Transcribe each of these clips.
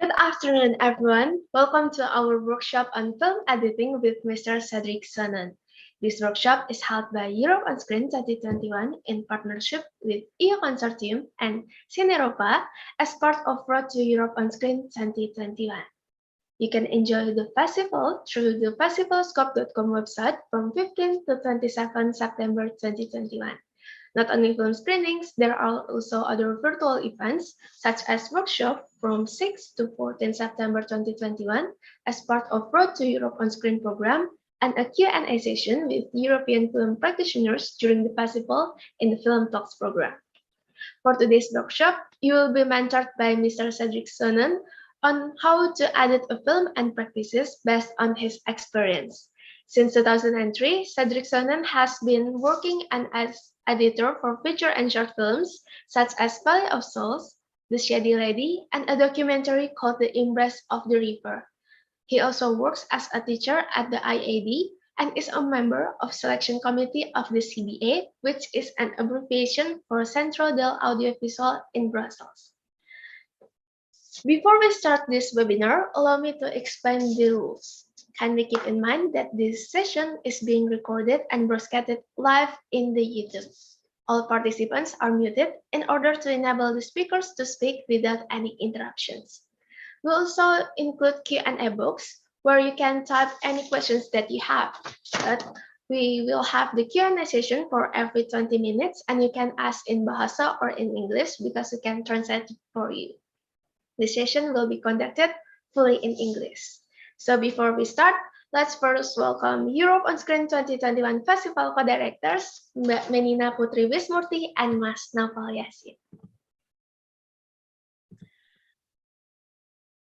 Good afternoon, everyone. Welcome to our workshop on film editing with Mr. Cédric Zoenen. This workshop is held by Europe on Screen 2021 in partnership with EU Consortium and Cineropa as part of Road to Europe on Screen 2021. You can enjoy the festival through the festivalscope.com website from 15 to 27 September 2021. Not only film screenings, there are also other virtual events such as workshop from 6 to 14 September 2021 as part of Road to Europe on Screen program and a Q&A session with European film practitioners during the festival in the Film Talks program. For today's workshop, you will be mentored by Mr. Cédric Zoenen on how to edit a film and practices based on his experience. Since 2003, Cédric Zoenen has been working as editor for feature and short films such as Valley of Souls, The Shady Lady, and a documentary called The Embrace of the River. He also works as a teacher at the IAD and is a member of selection committee of the CBA, which is an abbreviation for Centro del Audiovisual in Brussels. Before we start this webinar, allow me to explain the rules. Kindly keep in mind that this session is being recorded and broadcasted live in the YouTube. All participants are muted in order to enable the speakers to speak without any interruptions. We also include Q&A box where you can type any questions that you have. But we will have the Q&A session for every 20 minutes and you can ask in Bahasa or in English because we can translate for you. The session will be conducted fully in English. So before we start, let's first welcome Europe on Screen 2021 Festival co-directors, Mbak Menina Putri Wismurti and Mas Naufal Yasin.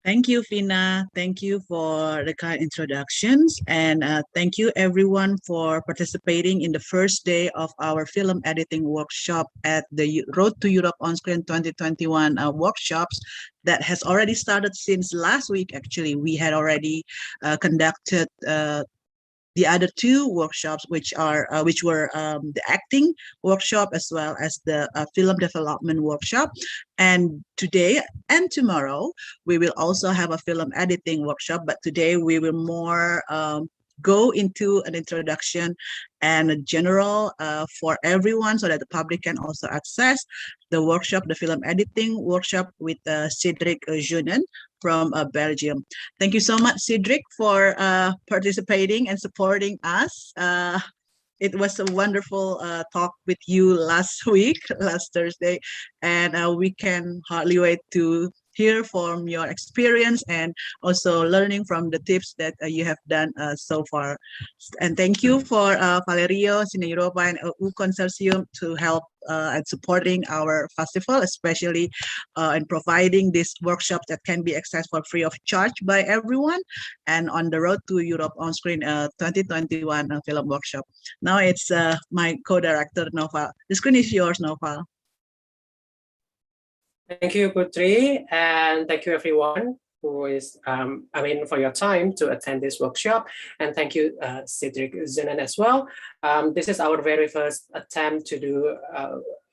Thank you, Vina. Thank you for the kind introductions. And thank you, everyone, for participating in the first day of our film editing workshop at the Road to Europe on Screen 2021 workshops that has already started since last week. Actually, we had already conducted the other two workshops, which were the acting workshop as well as the film development workshop. And today and tomorrow, we will also have a film editing workshop. But today we will more go into an introduction and a general for everyone so that the public can also access the workshop, the film editing workshop with Cédric Zoenen from Belgium. Thank you so much, Cédric, for participating and supporting us. It was a wonderful talk with you last week, last Thursday, and we can hardly wait to hear from your experience and also learning from the tips that you have done so far. And thank you for Valerio, Cine Europa, and EU Consortium to help and supporting our festival, especially in providing this workshop that can be accessed for free of charge by everyone. And on the Road to Europe on Screen 2021 film workshop. Now it's my co-director, Naufal. The screen is yours, Naufal. Thank you, Putri, and thank you everyone who is, for your time to attend this workshop. And thank you, Cédric Zoenen as well. This is our very first attempt to do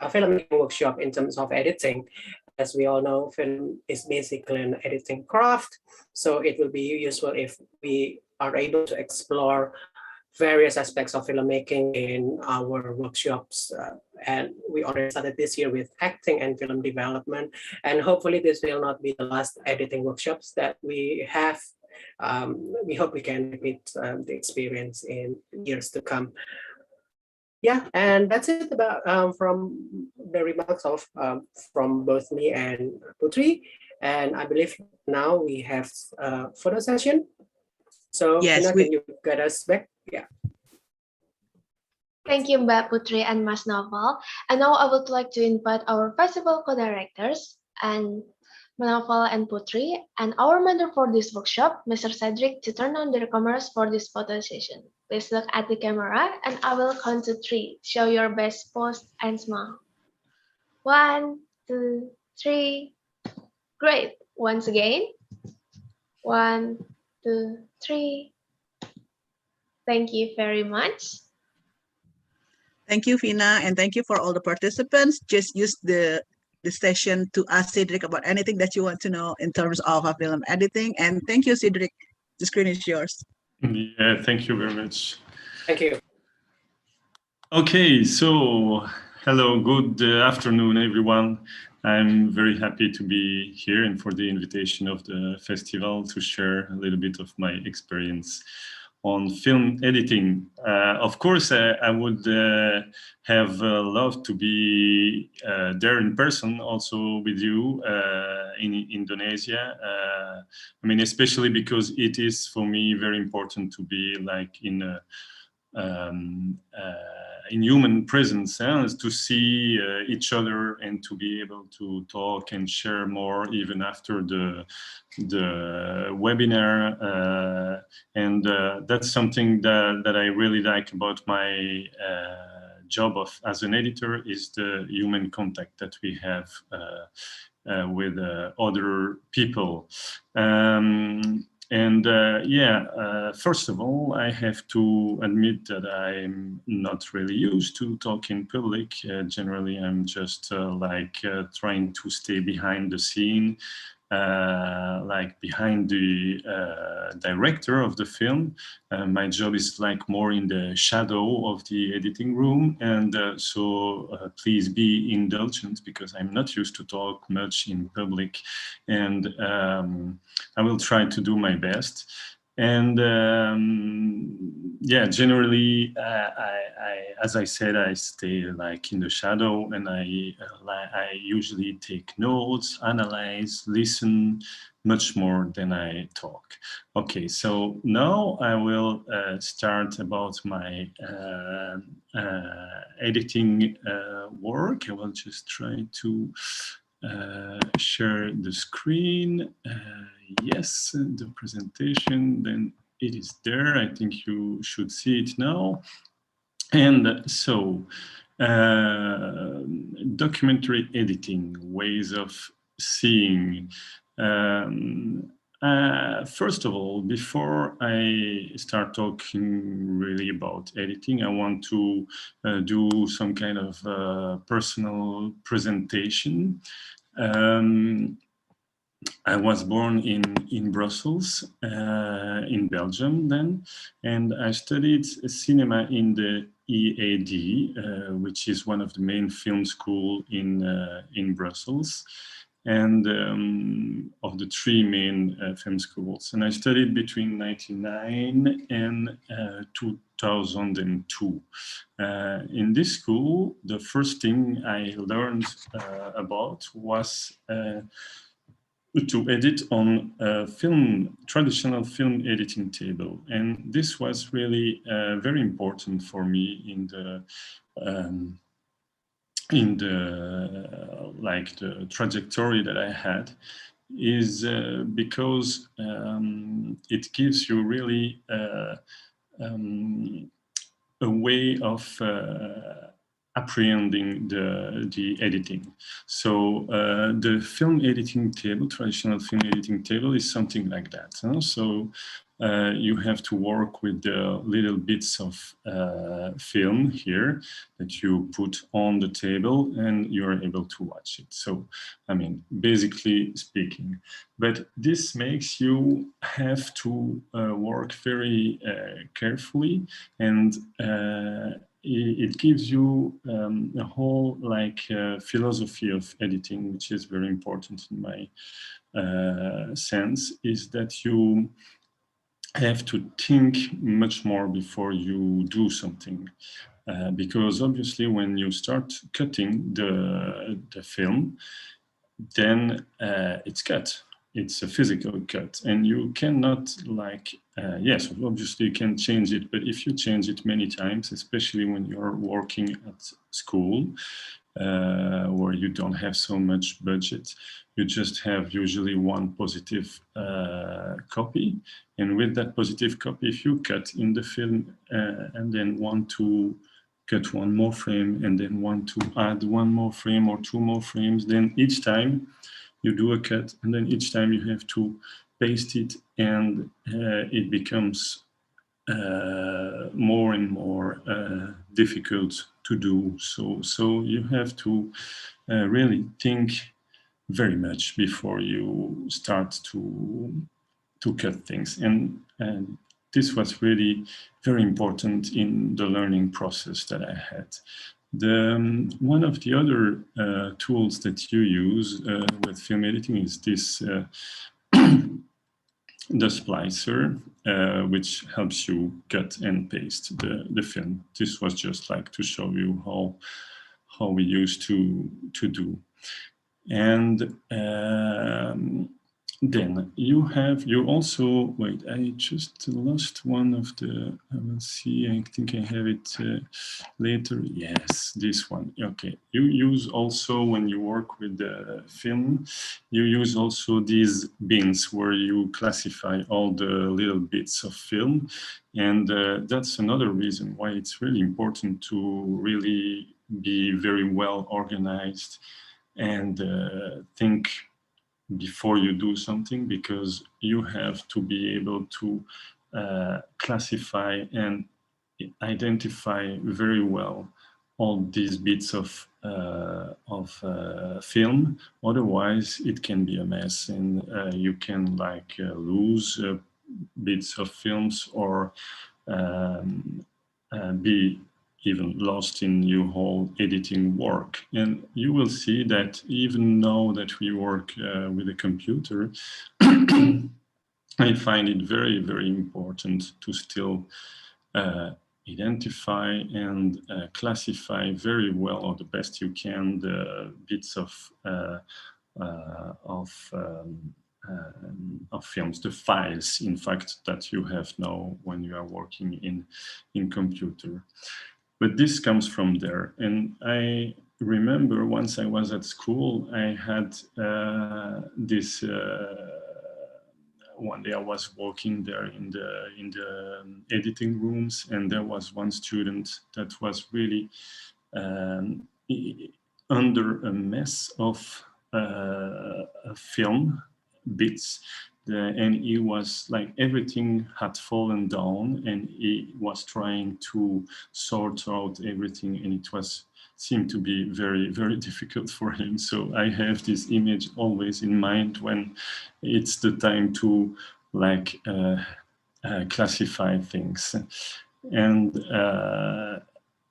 a filmmaking workshop in terms of editing. As we all know, film is basically an editing craft. So it will be useful if we are able to explore various aspects of filmmaking in our workshops. And we already started this year with acting and film development. And hopefully this will not be the last editing workshops that we have. We hope we can repeat the experience in years to come. Yeah, and that's it about from the remarks of from both me and Putri. And I believe now we have a photo session. So yes, Tina, can you get us back? Yeah. Thank you, Mbak Putri and Mas Naufal. And now I would like to invite our festival co-directors and Naufal and Putri and our mentor for this workshop, Mr. Cédric, to turn on their cameras for this photo session. Please look at the camera and I will count to 3. Show your best pose and smile. 1, 2, 3. Great. Once again. 1, 2, 3. Thank you very much. Thank you, Vina, and thank you for all the participants. Just use the the session to ask Cédric about anything that you want to know in terms of film editing. And thank you, Cédric. The screen is yours. Yeah, thank you very much. Thank you. Okay, so hello, good afternoon, everyone. I'm very happy to be here and for the invitation of the festival to share a little bit of my experience on film editing. Of course, I would have loved to be there in person also with you in Indonesia. I mean, especially because it is for me very important to be like in human presence, to see each other and to be able to talk and share more even after the webinar. And that's something that I really like about my job as an editor, is the human contact that we have with other people. First of all, I have to admit that I'm not really used to talk in public. Generally, I'm just trying to stay behind the scene, like behind the director of the film. My job is like more in the shadow of the editing room, and so please be indulgent because I'm not used to talk much in public, and I will try to do my best. And generally, as I said, I stay like in the shadow, and I usually take notes, analyze, listen much more than I talk. Okay, so now I will start about my editing work. I will just try to share the screen. Yes, the presentation, then it is there. I think you should see it now. And so, documentary editing, ways of seeing. First of all, before I start talking really about editing, I want to do some kind of personal presentation. I was born in Brussels, in Belgium then, and I studied cinema in the EAD, which is one of the main film schools in Brussels, and of the three main film schools. And I studied between 1999 and 2002. In this school, the first thing I learned about was to edit on a traditional film editing table. And this was really very important for me in the trajectory that I had, is because it gives you really a way of apprehending the editing. So the film editing table, traditional film editing table, is something like that. So you have to work with the little bits of film here that you put on the table, and you're able to watch it. So, I mean, basically speaking, but this makes you have to work very carefully, and it gives you a whole philosophy of editing, which is very important in my sense, is that you have to think much more before you do something. Because obviously when you start cutting the film, then it's cut. It's a physical cut, and you cannot yes, obviously you can change it, but if you change it many times, especially when you're working at school, where you don't have so much budget, you just have usually one positive copy. And with that positive copy, if you cut in the film and then want to cut one more frame and then want to add one more frame or two more frames, then each time you do a cut, and then each time you have to paste it, and it becomes more and more difficult to do. So you have to really think very much before you start to cut things. And this was really very important in the learning process that I had. One of the other tools that you use with film editing is this the splicer, which helps you cut and paste the film. This was just like to show you how we used to do. And then you also, wait, I just lost one of the, I will see, I think I have it later. Yes, this one. Okay, you use also, when you work with the film, you use also these bins where you classify all the little bits of film. And that's another reason why it's really important to really be very well organized and think before you do something, because you have to be able to classify and identify very well all these bits of film. Otherwise, it can be a mess, and you can lose bits of films, or be even lost in your whole editing work. And you will see that even now that we work with a computer, I find it very, very important to still identify and classify very well, or the best you can, the bits of films, the files, in fact, that you have now when you are working in computer. But this comes from there. And I remember once I was at school, I had this, one day I was walking there in the editing rooms, and there was one student that was really under a mess of film bits. And he was like, everything had fallen down, and he was trying to sort out everything, and it seemed to be very, very difficult for him. So I have this image always in mind when it's the time to classify things. And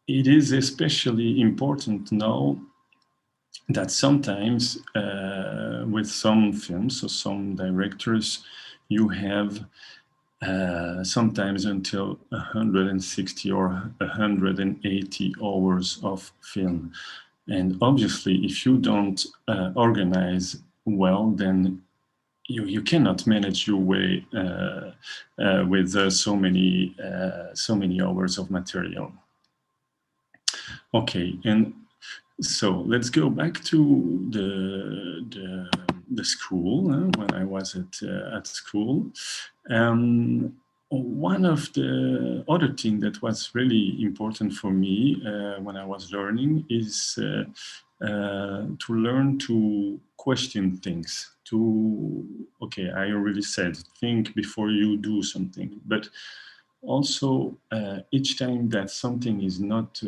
it is especially important now that sometimes with some films or some directors, you have sometimes until 160 or 180 hours of film. And obviously, if you don't organize well, then you cannot manage your way with so many hours of material. Okay, and so let's go back to the school when I was at school. One of the other things that was really important for me when I was learning is to learn to question things. Okay, I already said, think before you do something, but also each time that something is not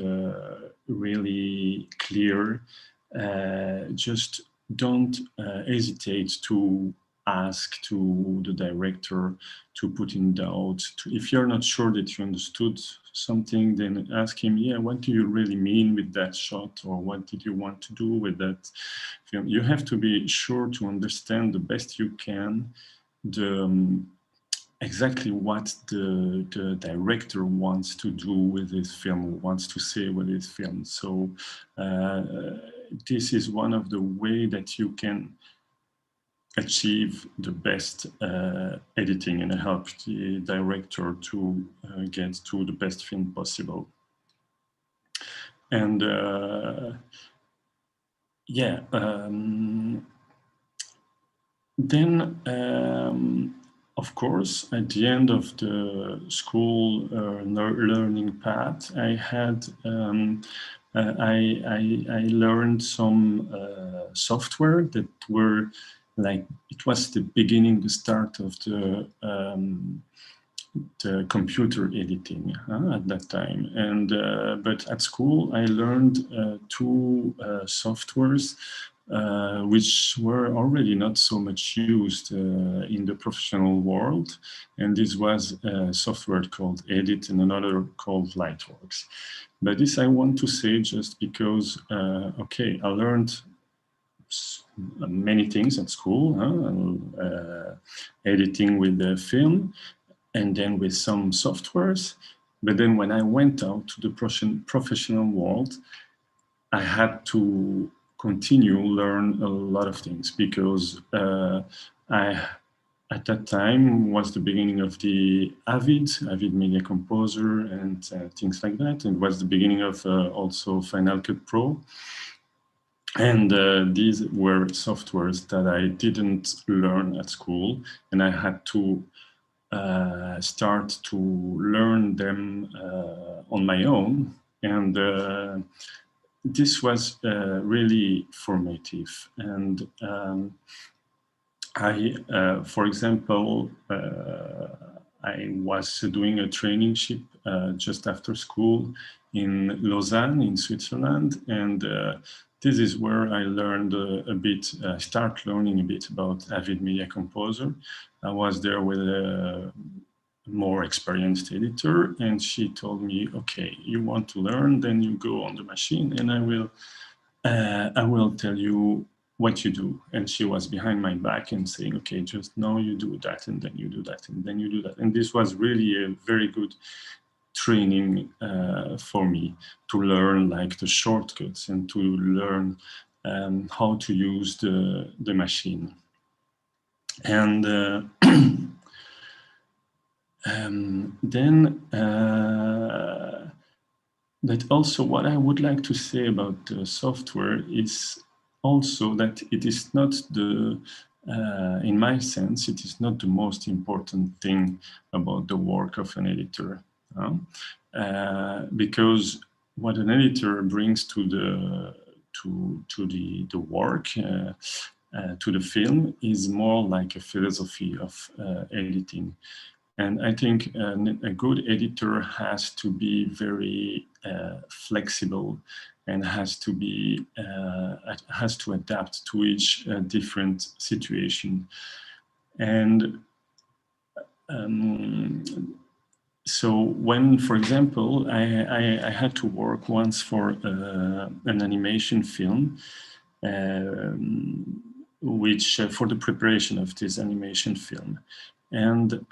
really clear, just don't hesitate to ask to the director to put in doubt. If you're not sure that you understood something, then ask him, yeah, what do you really mean with that shot, or what did you want to do with that film? You have to be sure to understand the best you can exactly what the director wants to do with his film, wants to say with his film. So this is one of the way that you can achieve the best editing and help the director to get to the best film possible. And then of course, at the end of the school learning path, I had I learned some software that were like, it was the beginning, the start of the the computer editing at that time. And but at school, I learned two softwares which were already not so much used in the professional world. And this was a software called Edit and another called Lightworks. But this I want to say just because, okay, I learned many things at school, editing with the film, and then with some softwares. But then when I went out to the professional world, I had to continue learn a lot of things because I, at that time, was the beginning of the Avid Media Composer and things like that. And was the beginning of also Final Cut Pro. And these were softwares that I didn't learn at school, and I had to start to learn them on my own. And this was really formative. And for example, I was doing a traineeship just after school in Lausanne, in Switzerland, and this is where I learned start learning a bit about Avid Media Composer. I was there with a more experienced editor, and she told me, okay, you want to learn, then you go on the machine and I will tell you what you do. And she was behind my back and saying, okay, just now you do that, and then you do that, and then you do that. And this was really a very good training for me to learn like the shortcuts and to learn how to use the machine. And then but also what I would like to say about the software is also that it is not in my sense, it is not the most important thing about the work of an editor. Because what an editor brings to the work, to the film, is more like a philosophy of editing. And I think a good editor has to be very flexible and has to adapt to each different situation. And so when, for example, I had to work once for an animation film, which for the preparation of this animation film. And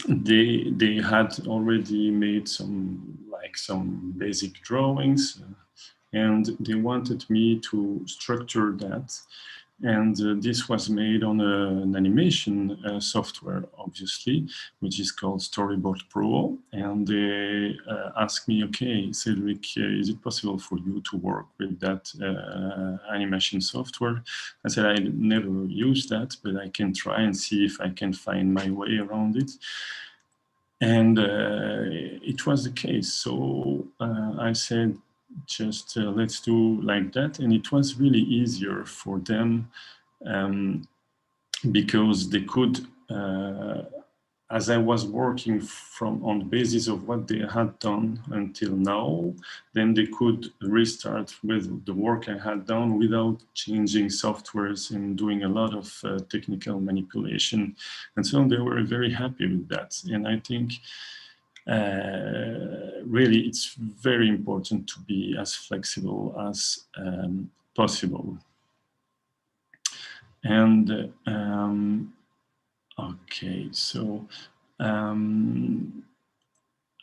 they had already made some basic drawings, and they wanted me to structure that. And this was made on an animation software, obviously, which is called Storyboard Pro. And they asked me, okay, Cédric, is it possible for you to work with that animation software? I said, I never used that, but I can try and see if I can find my way around it. And it was the case. So I said, just let's do like that. And it was really easier for them because they could, as I was working on the basis of what they had done until now, then they could restart with the work I had done without changing softwares and doing a lot of technical manipulation. And so they were very happy with that. And I think really it's very important to be as flexible as possible. And okay, so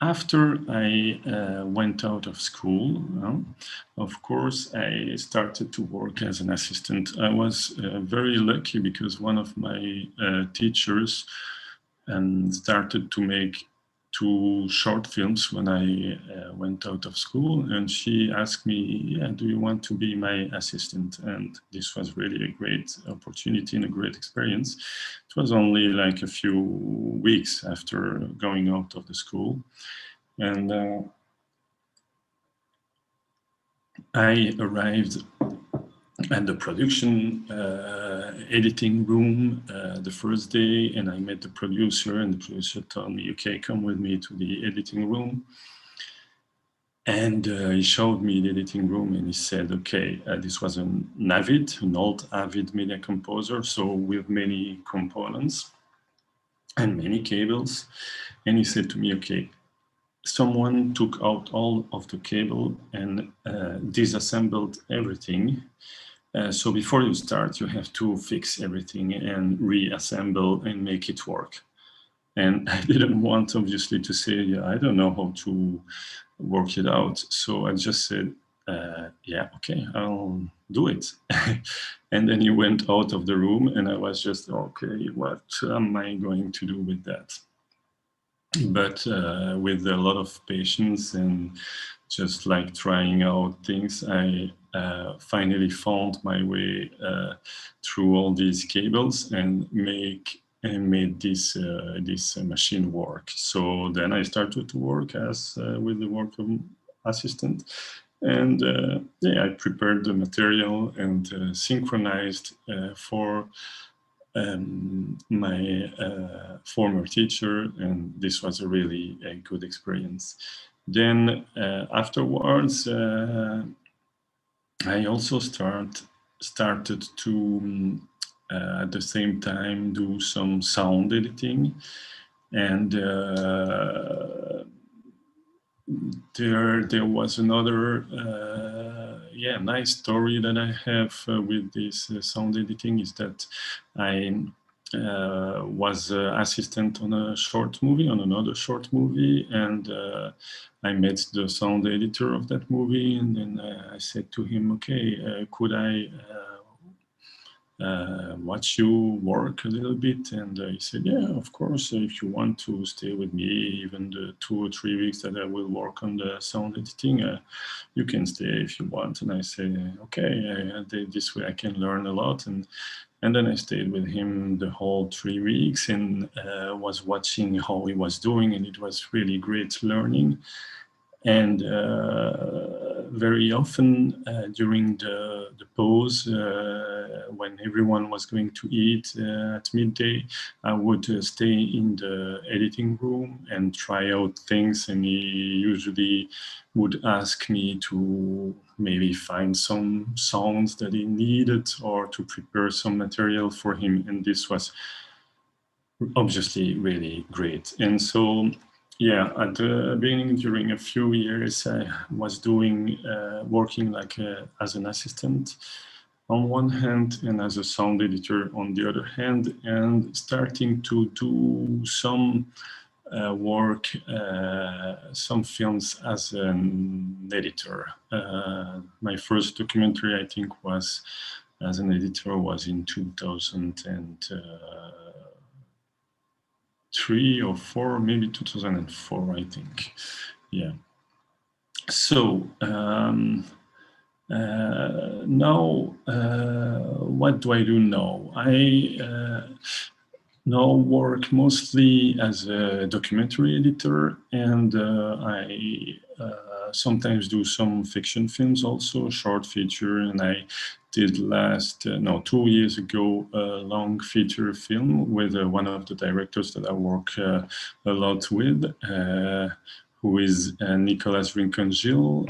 after I went out of school, of course, I started to work as an assistant. I was very lucky because one of my teachers started to make 2 short films when I went out of school, and she asked me, yeah, do you want to be my assistant? And this was really a great opportunity and a great experience. It was only like a few weeks after going out of the school. And I arrived at the production editing room the first day, and I met the producer, and the producer told me, okay, come with me to the editing room. And he showed me the editing room, and he said, okay, this was an old Avid media composer, so with many components and many cables. And he said to me, okay, someone took out all of the cable and disassembled everything. So before you start, you have to fix everything and reassemble and make it work. And I didn't want, obviously, to say, yeah, I don't know how to work it out. So I just said, yeah, okay, I'll do it. And then he went out of the room, and I was just, okay, what am I going to do with that? But with a lot of patience and just like trying out things, I finally found my way through all these cables and made this machine work. So then I started to work as with the workroom assistant, and yeah, I prepared the material and synchronized for my former teacher, and this was a really good experience. Then afterwards, I also started to at the same time do some sound editing, and there was another nice story that I have with this sound editing, is that I was assistant on a short movie, on another short movie, and I met the sound editor of that movie, and then I said to him, okay, could I watch you work a little bit? And he said, yeah, of course, if you want to stay with me even the 2 or 3 weeks that I will work on the sound editing, you can stay if you want. And I said, okay, this way I can learn a lot. And then I stayed with him the whole 3 weeks and was watching how he was doing, and it was really great learning. And very often during the pause, when everyone was going to eat at midday, I would stay in the editing room and try out things, and he usually would ask me to maybe find some sounds that he needed or to prepare some material for him, and this was obviously really great. And so yeah, at the beginning, during a few years, I was working like as an assistant on one hand and as a sound editor on the other hand, and starting to do some work, some films as an editor. My first documentary, I think, was as an editor was in 2003 or 4, maybe 2004, I think. Yeah. So now, what do I do now? I now work mostly as a documentary editor, and I sometimes do some fiction films also, short feature, and I did 2 years ago a long feature film with one of the directors that I work a lot with, who is Nicolas Rincon-Gilles.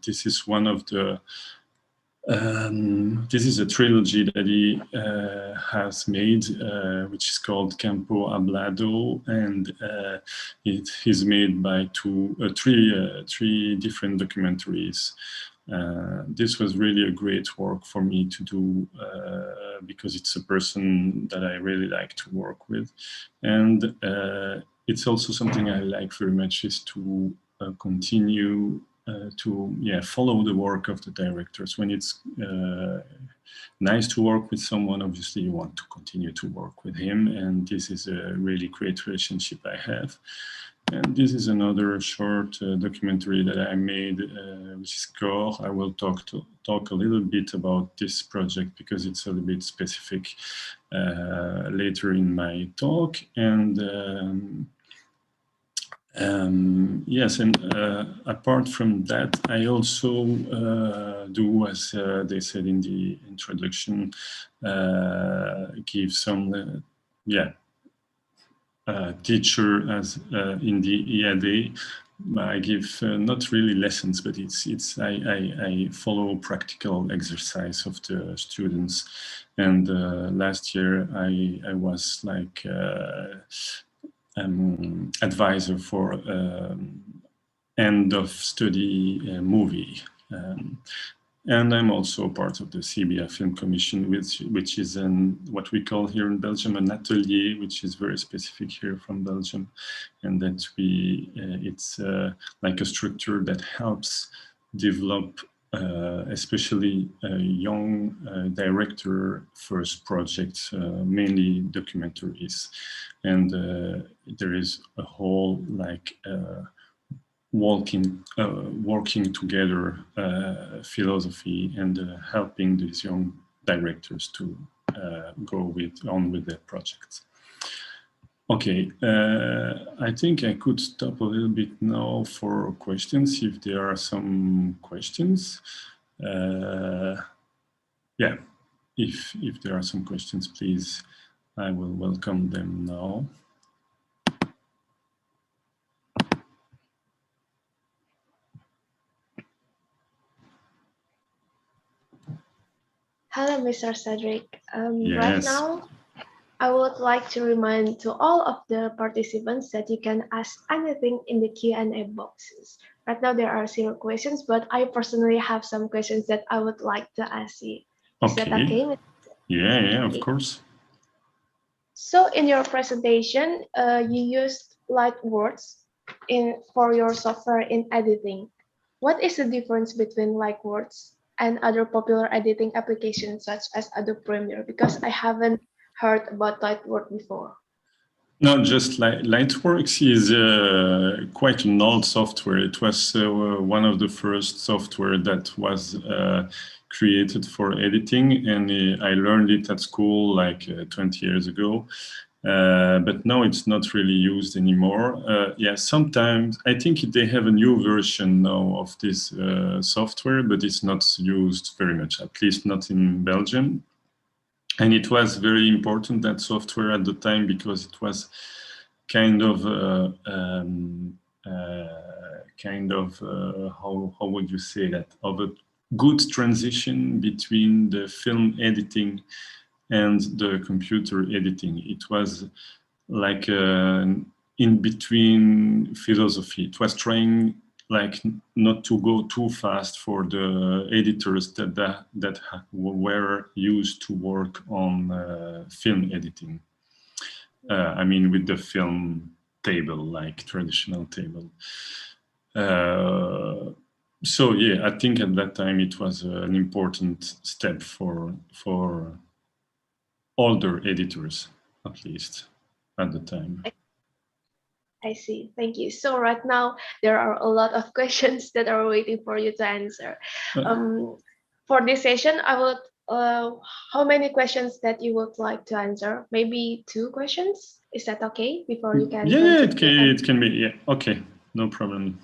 This is one of the this is a trilogy that he has made, which is called Campo Hablado, and it is made by three different documentaries. This was really a great work for me to do because it's a person that I really like to work with, and it's also something I like very much is to continue to follow the work of the directors. When it's nice to work with someone, obviously you want to continue to work with him, and this is a really great relationship I have. And this is another short documentary that I made, which is Core. I will talk a little bit about this project because it's a little bit specific later in my talk. And yes, and apart from that, I also do, as they said in the introduction, give some yeah, teacher as in the EAD. I give not really lessons, but I follow practical exercise of the students. And last year I was like advisor for end of study movie. And I'm also part of the CBA Film Commission, which is what we call here in Belgium an atelier, which is very specific here from Belgium, and that it's like a structure that helps develop, especially young director first projects, mainly documentaries, and there is a whole like. Working together philosophy and helping these young directors to go on with their projects. Okay, I think I could stop a little bit now for questions if there are some questions. Yeah, if there are some questions, please, I will welcome them now. Hello, Mr. Cedric. Yes. Right now, I would like to remind to all of the participants that you can ask anything in the Q&A boxes. Right now, there are 0 questions, but I personally have some questions that I would like to ask you. Is that okay? Yeah, of course. So in your presentation, you used light words for your software in editing. What is the difference between light words and other popular editing applications such as Adobe Premiere? Because I haven't heard about Lightwork before. No, just Lightworks is quite an old software. It was one of the first software that was created for editing, and I learned it at school like 20 years ago. But now it's not really used anymore. Yeah, sometimes I think they have a new version now of this software, but it's not used very much, at least not in Belgium. And it was very important, that software at the time, because it was kind of how would you say that, of a good transition between the film editing and the computer editing. It was like in between philosophy. It was trying like not to go too fast for the editors that were used to work on film editing. I mean, with the film table, like traditional table. So yeah, I think at that time it was an important step for older editors, at least at the time. I see. Thank you. So right now there are a lot of questions that are waiting for you to answer. For this session, I would. How many questions that you would like to answer? Maybe 2 questions. Is that okay? Before you can. Yeah, it can be. Yeah. Okay. No problem.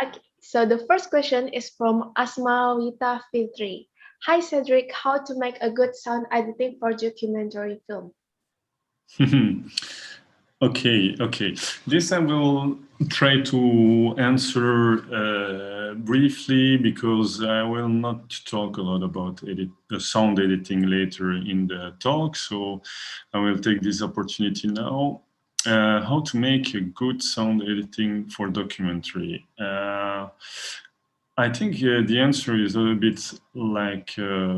Okay. So the first question is from Asmawita Fitri. Hi Cedric, how to make a good sound editing for documentary film? Okay. This I will try to answer briefly, because I will not talk a lot about sound editing later in the talk. So I will take this opportunity now. How to make a good sound editing for documentary. I think the answer is a little bit like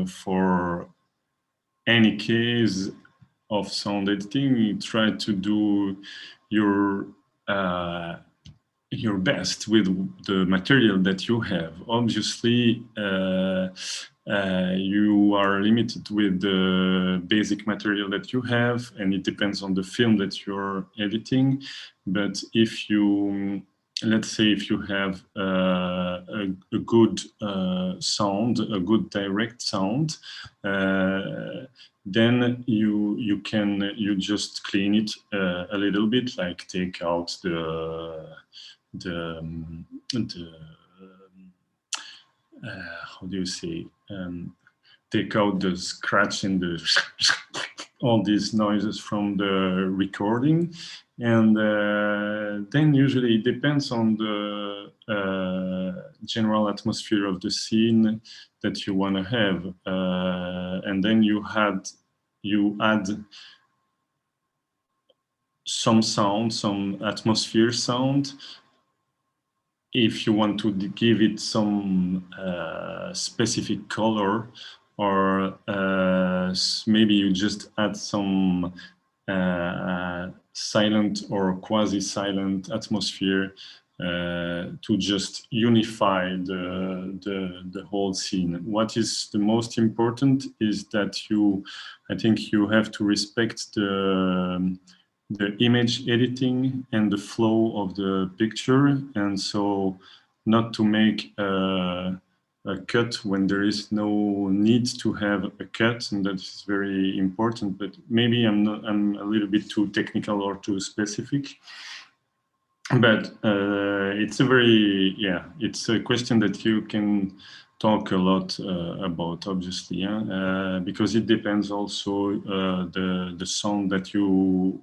for any case of sound editing, you try to do your best with the material that you have. Obviously, you are limited with the basic material that you have, and it depends on the film that you're editing. But if you, let's say, if you have a good sound, a good direct sound, then you just clean it a little bit, like take out how do you say, take out the scratch and the all these noises from the recording. And then usually it depends on the general atmosphere of the scene that you want to have. And then you add some sound, some atmosphere sound, if you want to give it some specific color, or maybe you just add some silent or quasi-silent atmosphere to just unify the whole scene. What is the most important is that I think you have to respect the image editing and the flow of the picture, and so not to make a cut when there is no need to have a cut, and that is very important. But maybe I'm a little bit too technical or too specific. But it's a question that you can talk a lot about, obviously, yeah? Because it depends also the sound that you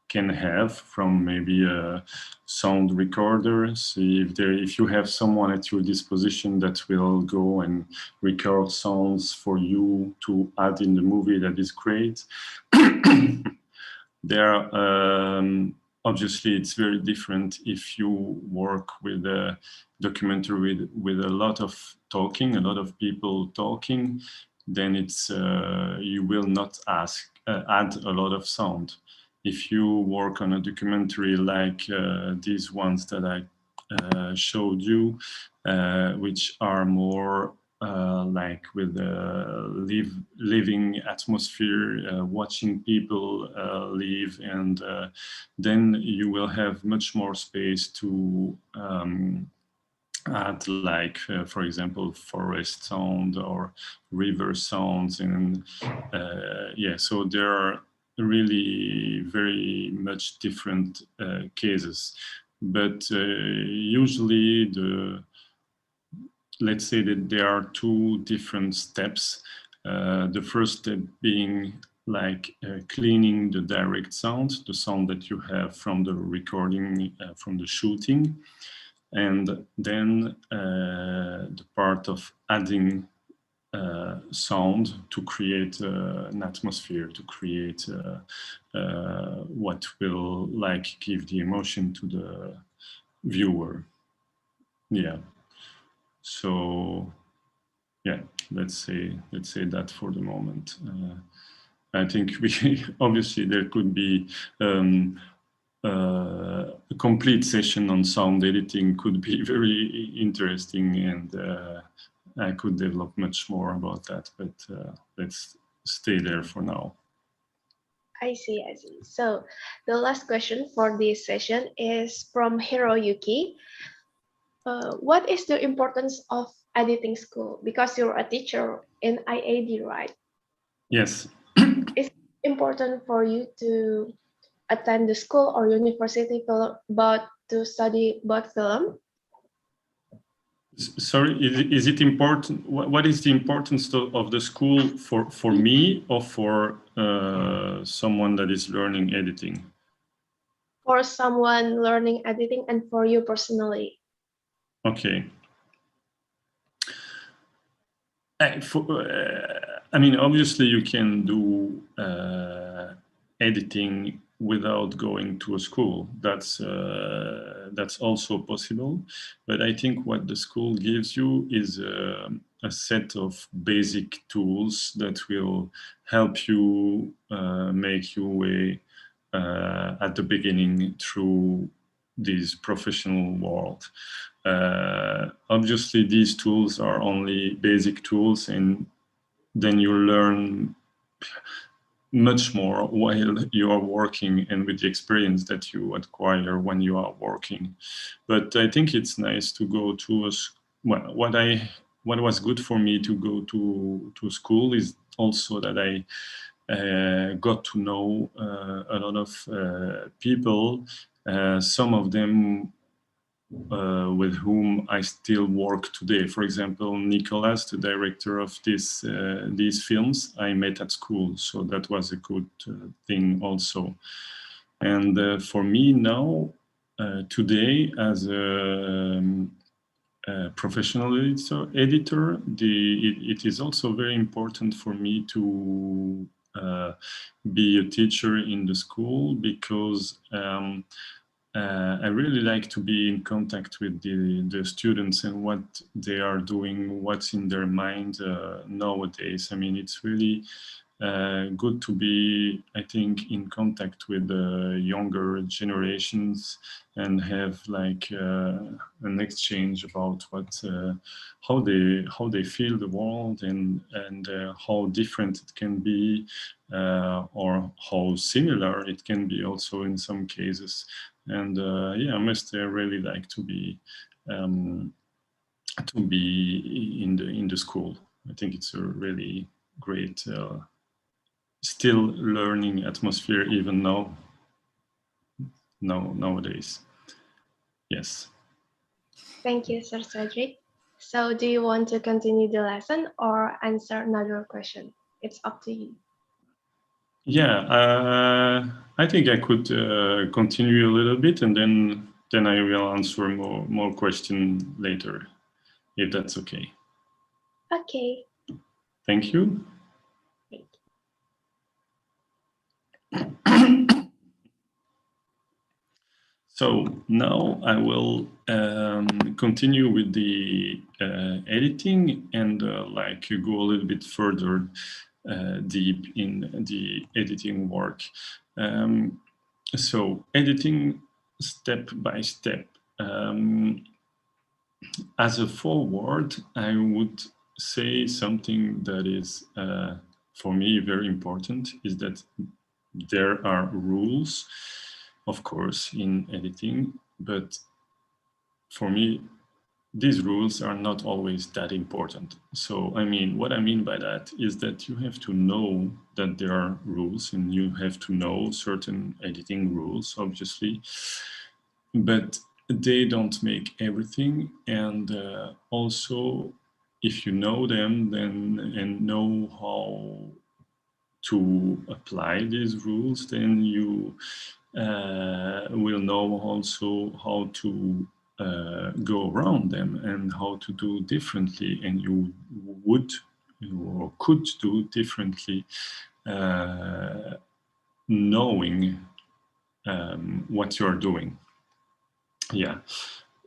can have from maybe a sound recorder. See if you have someone at your disposition that will go and record sounds for you to add in the movie, that is great. Obviously, it's very different if you work with a documentary with a lot of talking, a lot of people talking. Then it's you will not add a lot of sound. If you work on a documentary like these ones that I showed you, which are more like with a living atmosphere, watching people live, and then you will have much more space to add, like for example, forest sound or river sounds, and so there are really very much different cases. But usually let's say that there are two different steps. The first step being like cleaning the direct sound, the sound that you have from the recording, from the shooting. And then the part of adding sound to create an atmosphere, to create what will like give the emotion to the viewer. Yeah. So yeah, let's say that for the moment. I think obviously there could be a complete session on sound editing could be very interesting, and I could develop much more about that, but let's stay there for now. I see. So the last question for this session is from Hiroyuki. What is the importance of editing school? Because you're a teacher in IAD, right? Yes. It's important for you to attend the school or university to study about film? Sorry, is it important? What is the importance of the school for me or for someone that is learning editing? For someone learning editing and for you personally. Okay. I mean, obviously you can do editing without going to a school. That's also possible. But I think what the school gives you is a set of basic tools that will help you make your way at the beginning through this professional world. Obviously, these tools are only basic tools, and then you learn much more while you are working and with the experience that you acquire when you are working. But I think it's nice to go to what was good for me to go to school is also that I got to know a lot of people. Some of them with whom I still work today. For example, Nicolas, the director of these films, I met at school, so that was a good thing also. And for me now, today, as a professional editor, it is also very important for me to be a teacher in the school, because I really like to be in contact with the students and what they are doing, what's in their mind nowadays. I mean, it's really good to be, I think, in contact with the younger generations and have like an exchange about how they feel the world, and how different it can be, or how similar it can be also in some cases. And yeah, I must really like to be in the school. I think it's a really great still learning atmosphere even nowadays. Yes. Thank you, Sir Cedric. So do you want to continue the lesson or answer another question? It's up to you. Yeah, I think I could continue a little bit, and then I will answer more questions later, if that's okay. Okay. Thank you. So now I will continue with the editing and like go a little bit further deep in the editing work. So editing step by step. As a forward, I would say something that is for me very important, is that there are rules, of course, in editing, but for me, these rules are not always that important. So, I mean, what I mean by that is that you have to know that there are rules, and you have to know certain editing rules, obviously, but they don't make everything. And also, if you know them, then and know how to apply these rules, then you will know also how to go around them and how to do differently, and you would or could do differently, knowing what you're doing. Yeah.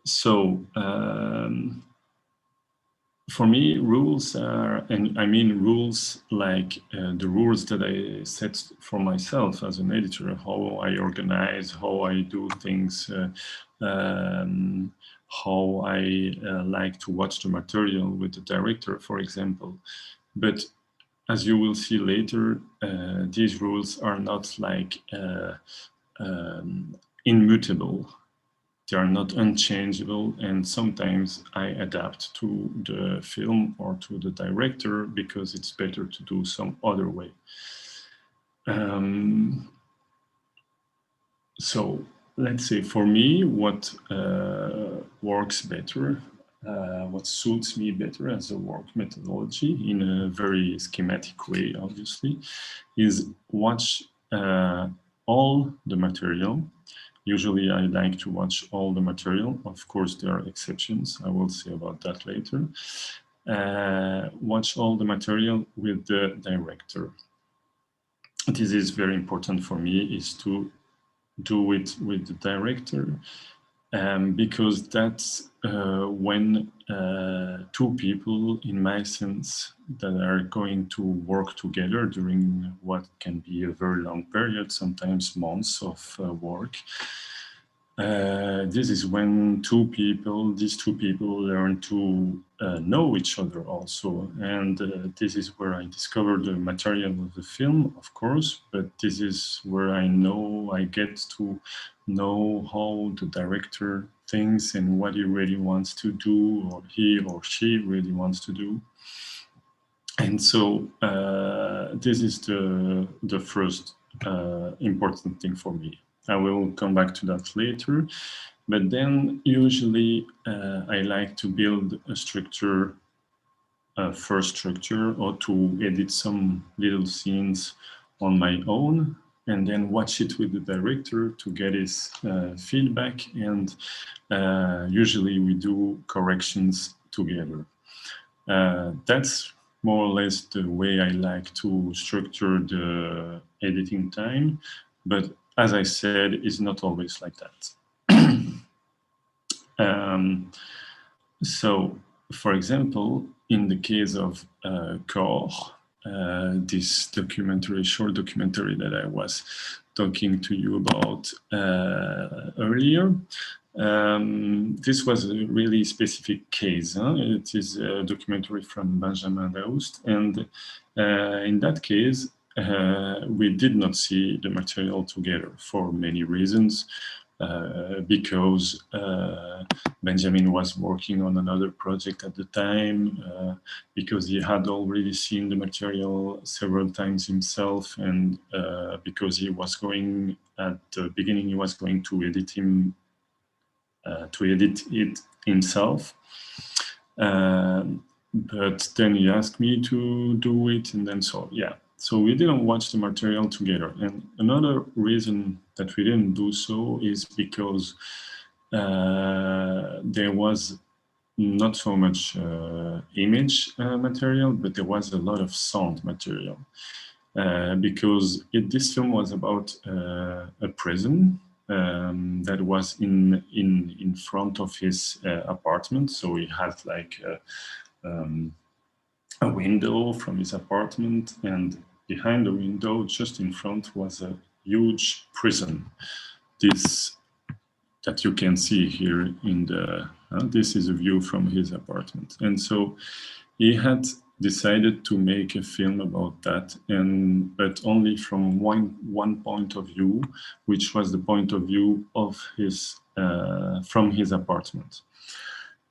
So for me, rules are, and I mean rules like the rules that I set for myself as an editor, how I organize, how I do things, how I like to watch the material with the director, for example. But as you will see later, these rules are not like immutable. They are not unchangeable, and sometimes I adapt to the film or to the director because it's better to do some other way. So let's say for me, what works better, what suits me better as a work methodology in a very schematic way, obviously, is watch all the material. Usually I like to watch all the material. Of course, there are exceptions. I will say about that later. Watch all the material with the director. This is very important for me, is to do it with the director, because that's when two people, in my sense, that are going to work together during what can be a very long period, sometimes months of work. This is when these two people learn to know each other also. And this is where I discovered the material of the film, of course, but this is where I get to know how the director thinks and what he really wants to do, or he or she really wants to do. And so this is the first important thing for me. I will come back to that later. But then usually I like to build a structure, a first structure, or to edit some little scenes on my own, and then watch it with the director to get his feedback. And usually we do corrections together. That's more or less the way I like to structure the editing time. But as I said, it's not always like that. So, for example, in the case of Core, this documentary, short documentary that I was talking to you about earlier, this was a really specific case. It is a documentary from Benjamin Daoust, and in that case, we did not see the material together for many reasons. Because Benjamin was working on another project at the time, because he had already seen the material several times himself, and because he was going, at the beginning, he was going to edit it himself. But then he asked me to do it, and then so we didn't watch the material together. And another reason that we didn't do so is because there was not so much image material, but there was a lot of sound material. Because this film was about a prison that was in front of his apartment. So he had like a window from his apartment, and behind the window, just in front, was a huge prison. This that you can see here in the this is a view from his apartment. And so he had decided to make a film about that, but only from one point of view, which was the point of view of his from his apartment.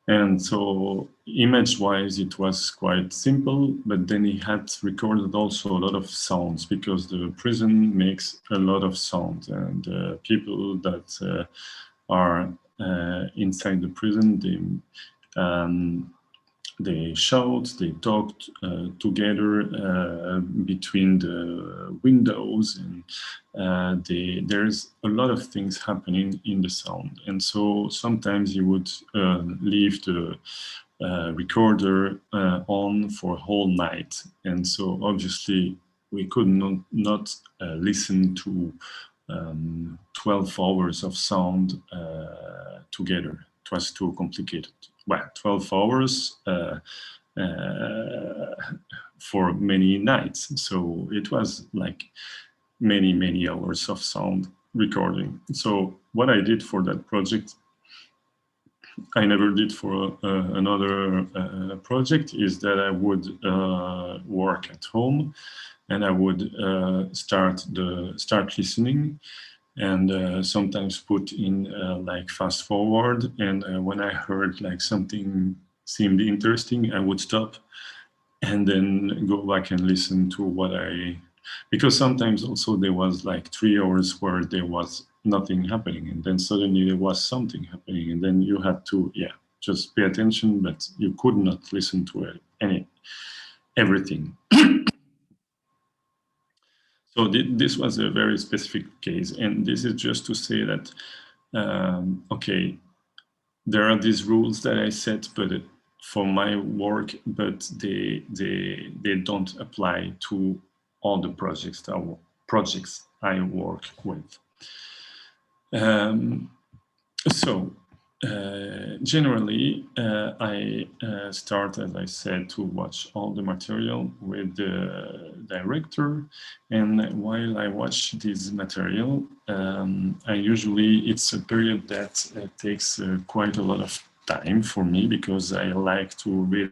And so image-wise, it was quite simple, but then he had recorded also a lot of sounds, because the prison makes a lot of sound, and people that are inside the prison, they shout, they talked together between the windows, and there's a lot of things happening in the sound. And so sometimes you would leave the recorder on for a whole night. And so obviously we could not listen to 12 hours of sound together. It was too complicated. Well, 12 hours for many nighs. So it was like many hours of sound recording. So what I did for that project, I never did for another project, is that I would work at home, and I would start listening, and sometimes put in like fast forward. And when I heard like something seemed interesting, I would stop and then go back and listen to because sometimes also there was like 3 hours where there was nothing happening, and then suddenly there was something happening, and then you had to just pay attention, but you could not listen to everything. So this was a very specific case, and this is just to say that okay, there are these rules that I set, but for my work, but they don't apply to all the projects I work with. So generally, I start, as I said, to watch all the material with the director, and while I watch this material, it's a period that takes quite a lot of time for me, because I like to really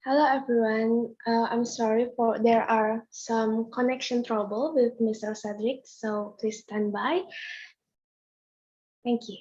Hello everyone. I'm sorry for there are some connection trouble with Mr. Cedric, so please stand by. Thank you.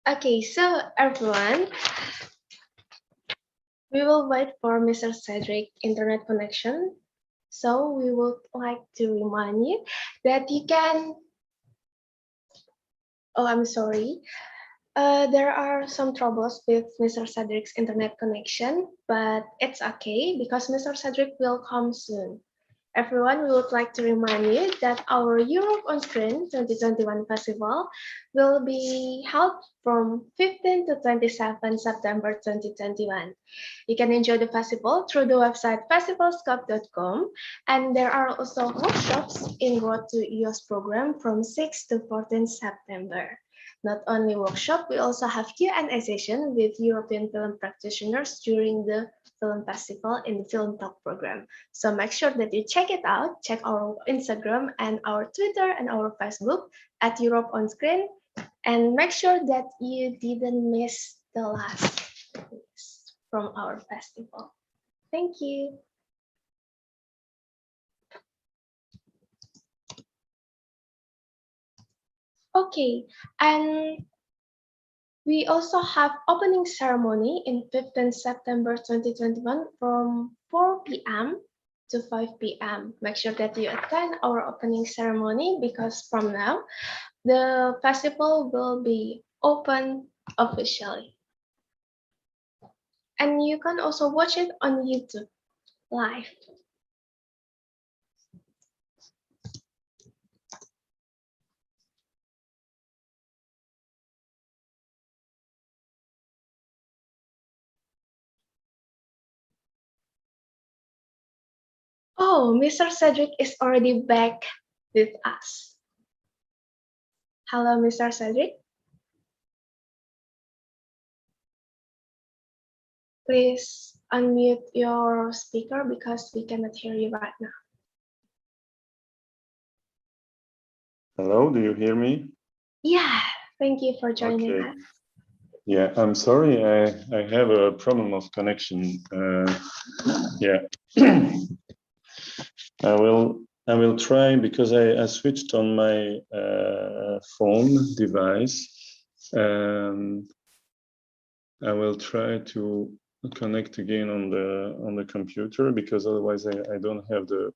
Okay, so everyone, we will wait for Mr. Cedric internet connection. So we would like to remind you that you can. Oh, I'm sorry. There are some troubles with Mr. Cedric's internet connection, but it's okay because Mr. Cedric will come soon. Everyone, we would like to remind you that our Europe on Screen 2021 festival will be held from 15 to 27 September 2021. You can enjoy the festival through the website festivalscope.com, and there are also workshops in Road to EOS program from 6 to 14 September. Not only workshop, we also have Q&A session with European film practitioners during the film festival in the Film Talk program. So make sure that you check it out. Check our Instagram and our Twitter and our Facebook at Europe on Screen, and make sure that you didn't miss the last things from our festival. Thank you. Okay, and we also have opening ceremony in 15 September 2021 from 4 p.m. to 5 p.m. Make sure that you attend our opening ceremony because from now, the festival will be open officially. And you can also watch it on YouTube live. Oh, Mr. Cedric is already back with us. Hello, Mr. Cedric. Please unmute your speaker because we cannot hear you right now. Hello, do you hear me? Yeah, thank you for joining us. Yeah, I'm sorry, I have a problem of connection. Yeah, I will try because I switched on my phone device. I will try to connect again on the computer because otherwise I don't have the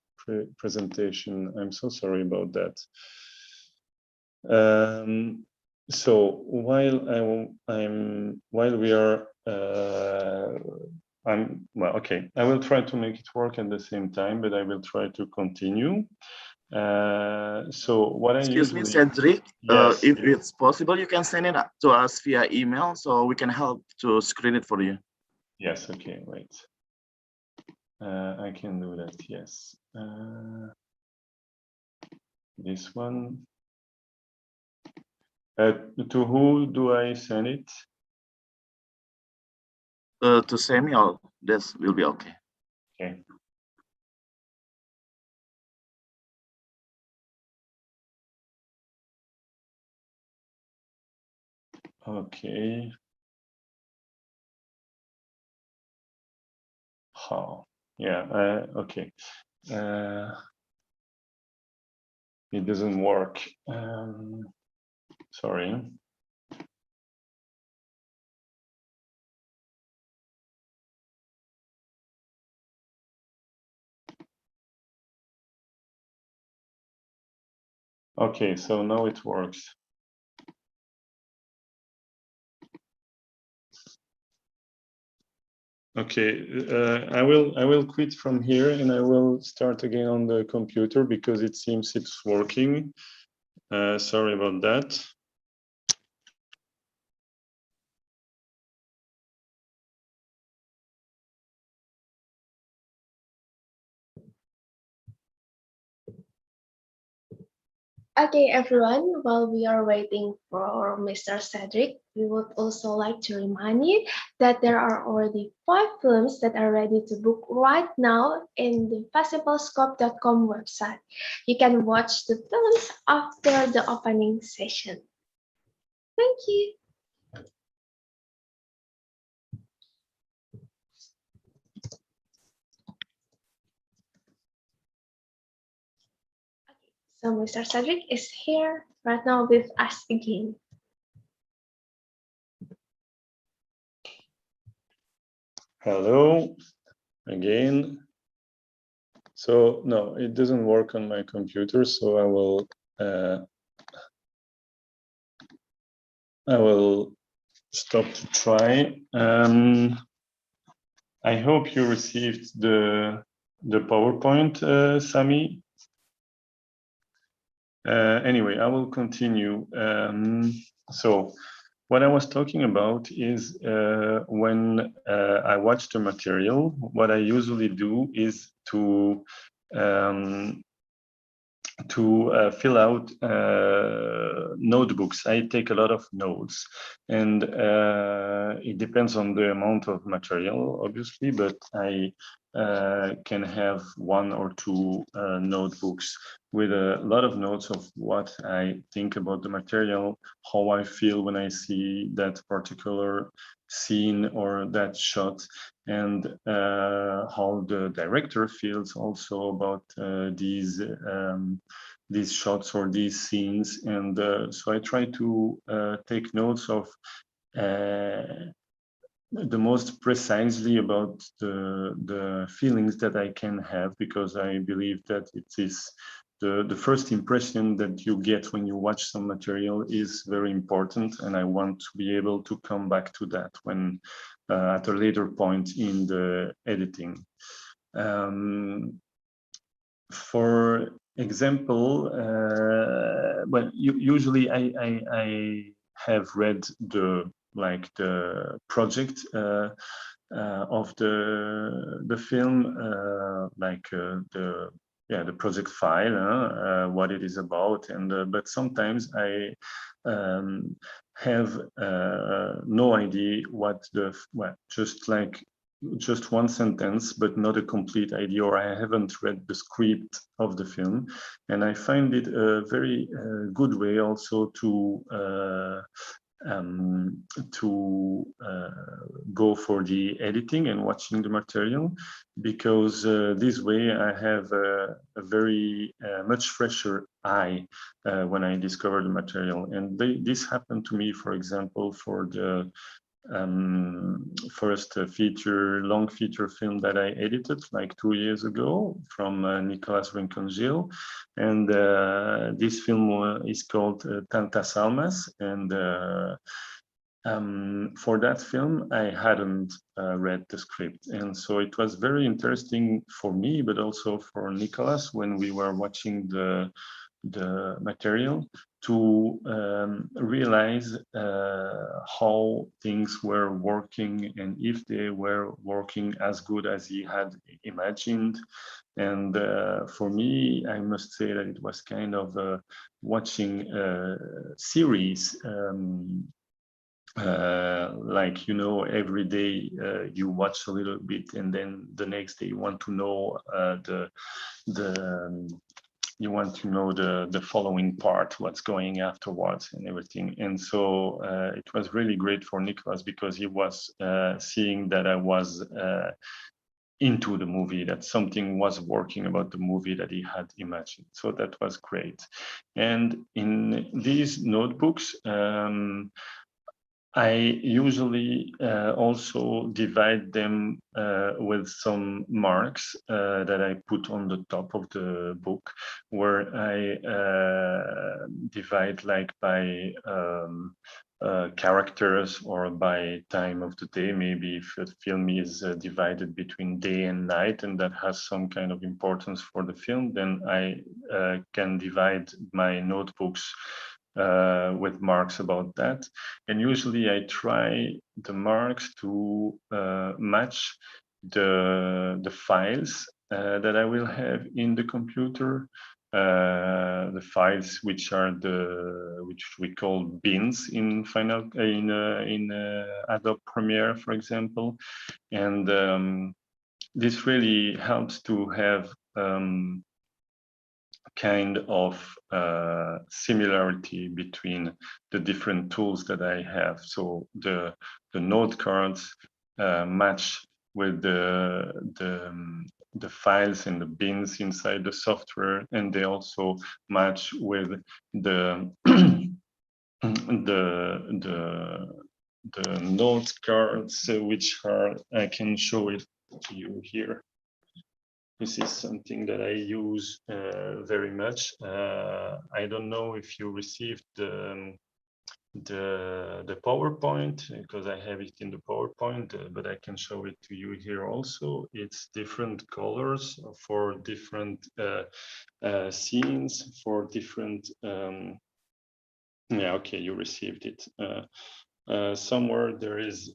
presentation. I'm so sorry about that. So while we are well, okay, I will try to make it work at the same time, but I will try to continue. So what Excuse me, Cédric, yes, if it's possible, you can send it to us via email so we can help to screen it for you. Yes, okay, wait. I can do that, yes. This one. To who do I send it? To Samuel, this will be okay. Okay. Okay. How? Yeah. Okay. It doesn't work. Sorry. Okay, so now it works. Okay, I will quit from here and I will start again on the computer because it seems it's working. Sorry about that. Okay, everyone, while we are waiting for Mr. Cedric, we would also like to remind you that there are already 5 films that are ready to book right now in the festivalscope.com website. You can watch the films after the opening session. Thank you. So Mr. Cedric is here right now with us again. Hello again. So no, it doesn't work on my computer, so I will stop to try. I hope you received the PowerPoint, Sami. Anyway, I will continue. So what I was talking about is when I watch the material, what I usually do is to fill out notebooks. I take a lot of notes, and it depends on the amount of material, obviously, but I can have 1 or 2 notebooks with a lot of notes of what I think about the material, how I feel when I see that particular scene or that shot, and how the director feels also about these shots or these scenes. And so I try to take notes of the most precisely about the feelings that I can have, because I believe that it is the first impression that you get when you watch some material is very important, and I want to be able to come back to that when at a later point in the editing. For example, well, usually I have read the project of the film, the project file, what it is about, and but sometimes I have no idea what just one sentence, but not a complete idea, or I haven't read the script of the film. And I find it a very good way also to go for the editing and watching the material, because this way I have a very much fresher eye when I discover the material. And this happened to me, for example, for the first long feature film that I edited like 2 years ago from Nicolas Rincongil, and this film is called Tantas Almas, and for that film I hadn't read the script, and so it was very interesting for me, but also for Nicolas, when we were watching the material, to realize how things were working and if they were working as good as he had imagined. And for me, I must say that it was kind of watching a series, like, you know, every day you watch a little bit, and then the next day you want to know the you want to know the following part, what's going afterwards and everything. And so it was really great for Nicholas because he was seeing that I was into the movie, that something was working about the movie that he had imagined. So that was great. And in these notebooks, I usually also divide them with some marks that I put on the top of the book, where I divide like by characters or by time of the day. Maybe if a film is divided between day and night and that has some kind of importance for the film, then I can divide my notebooks with marks about that. And usually I try the marks to match the files that I will have in the computer, the files which we call bins in Adobe Premiere, for example. And this really helps to have kind of similarity between the different tools that I have. So the note cards match with the files and the bins inside the software, and they also match with the the note cards, which are, I can show it to you here. This is something that I use very much. I don't know if you received the PowerPoint, because I have it in the PowerPoint, but I can show it to you here also. It's different colors for different scenes, for different. Yeah, okay, you received it. Somewhere there is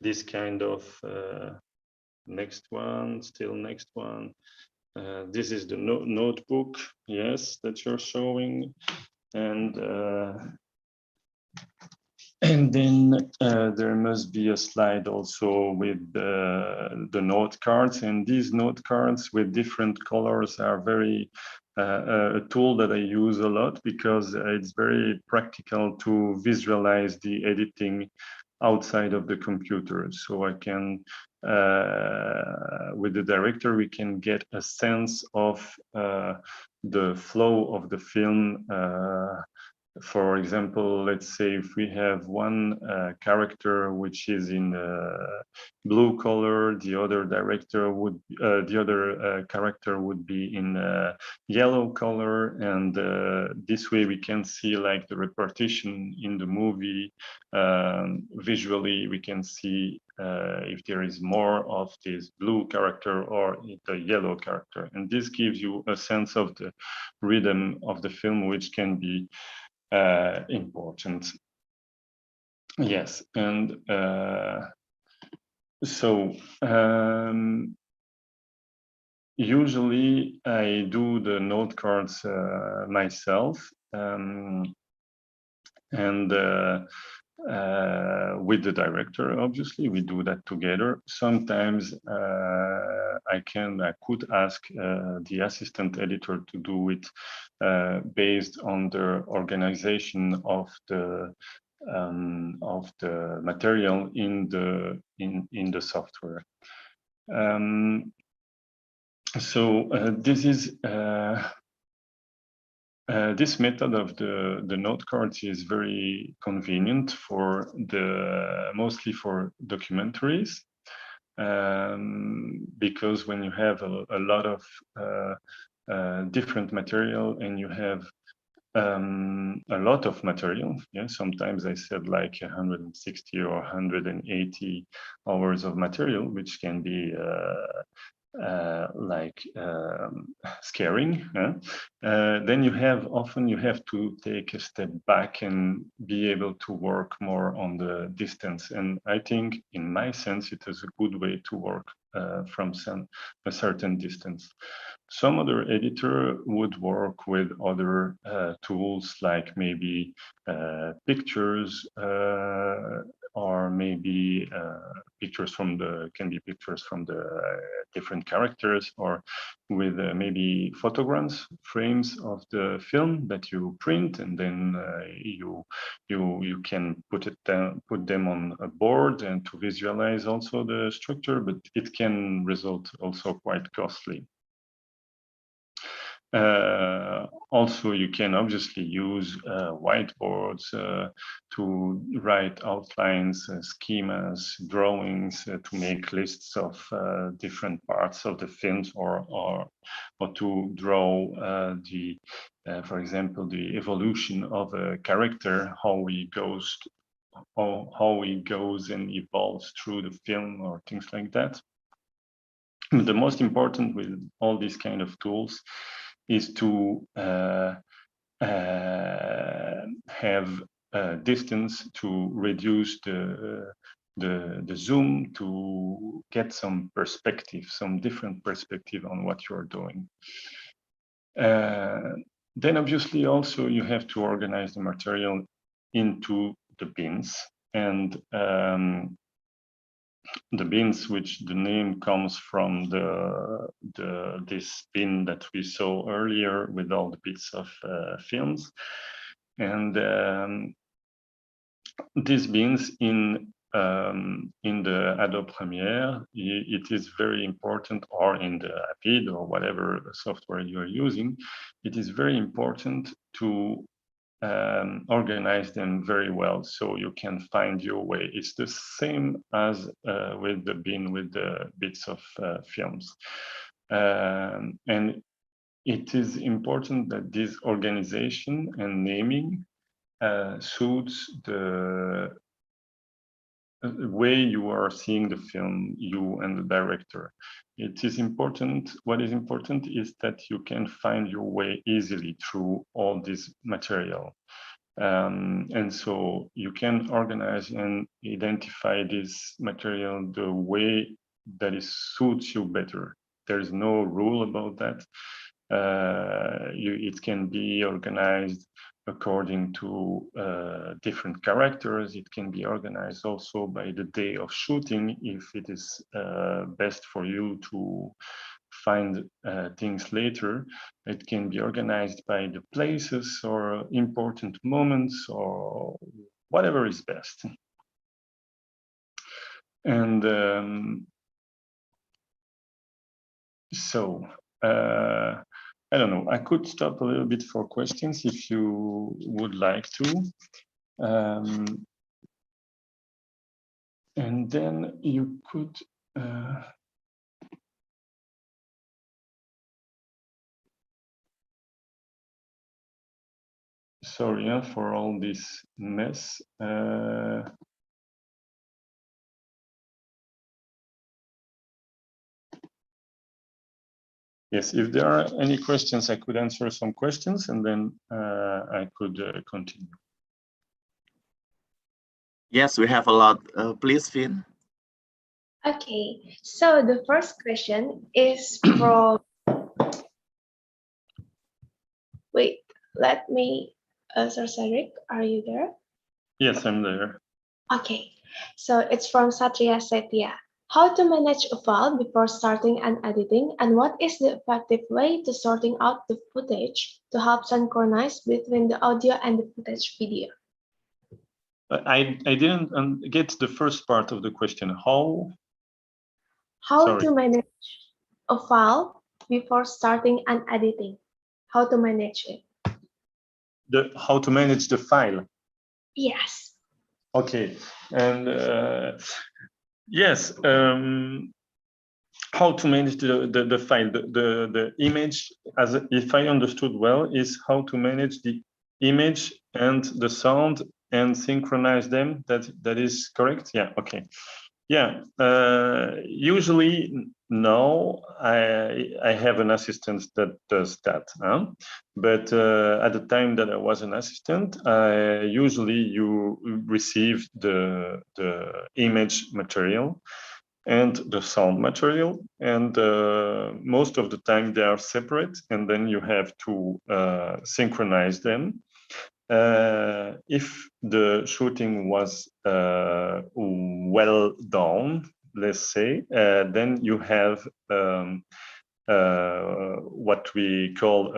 this kind of. Next one, still next one. This is the notebook, yes, that you're showing. And then there must be a slide also with the note cards. And these note cards with different colors are very a tool that I use a lot, because it's very practical to visualize the editing outside of the computer. So I can, with the director, we can get a sense of the flow of the film. For example, let's say if we have one character which is in blue color, the other character would be in yellow color, and this way we can see like the repartition in the movie. Visually, we can see if there is more of this blue character or the yellow character, and this gives you a sense of the rhythm of the film, which can be important. Yes, and so usually I do the note cards myself, and with the director, obviously, we do that together. Sometimes I could ask the assistant editor to do it based on the organization of the material in the software. This is this method of the note cards is very convenient for mostly for documentaries, because when you have a lot of different material and you have a lot of material, yeah, sometimes I said like 160 or 180 hours of material, which can be scaring. Then often you have to take a step back and be able to work more on the distance. And I think, in my sense, it is a good way to work from a certain distance. Some other editor would work with other tools, like maybe pictures, or maybe pictures from can be pictures from the different characters, or with maybe photograms, frames of the film that you print, and then you can put them on a board and to visualize also the structure, but it can result also quite costly. Also, you can obviously use whiteboards to write outlines, schemas, drawings, to make lists of different parts of the films, or to draw for example, the evolution of a character, how he goes and evolves through the film, or things like that. But the most important with all these kind of tools is to have a distance to reduce the zoom, to get some perspective, some different perspective on what you're doing. Then obviously also you have to organize the material into the bins, and the bins, which the name comes from this bin that we saw earlier with all the bits of films, and these bins in the Adobe Premiere, it is very important, or in the Apid or whatever software you are using, it is very important to organize them very well so you can find your way. It's the same as with the bin with the bits of films. And it is important that this organization and naming suits the way you are seeing the film, you and the director. It is important, what is important is that you can find your way easily through all this material. And so you can organize and identify this material the way that it suits you better. There is no rule about that. It can be organized according to different characters. It can be organized also by the day of shooting, if it is best for you to find things later. It can be organized by the places or important moments, or whatever is best. And so I don't know, I could stop a little bit for questions if you would like to. And then you could sorry for all this mess. Yes, if there are any questions, I could answer some questions, and then I could continue. Yes, we have a lot. Please, Finn. Okay, so the first question is from, wait, let me, Sir Cédric, are you there? Yes, I'm there. Okay, so it's from Satria Setia. How to manage a file before starting and editing, and what is the effective way to sorting out the footage to help synchronize between the audio and the footage video? I didn't get the first part of the question. How to manage a file before starting and editing? How to manage it? How to manage the file? Yes. Okay, and yes, how to manage the file, the image, as if I understood well, is how to manage the image and the sound and synchronize them. That is correct? Yeah, okay. Yeah, usually no, I have an assistant that does that. But at the time that I was an assistant, usually you receive the image material and the sound material, and most of the time they are separate, and then you have to synchronize them. if the shooting was well done, let's say, then you have what we call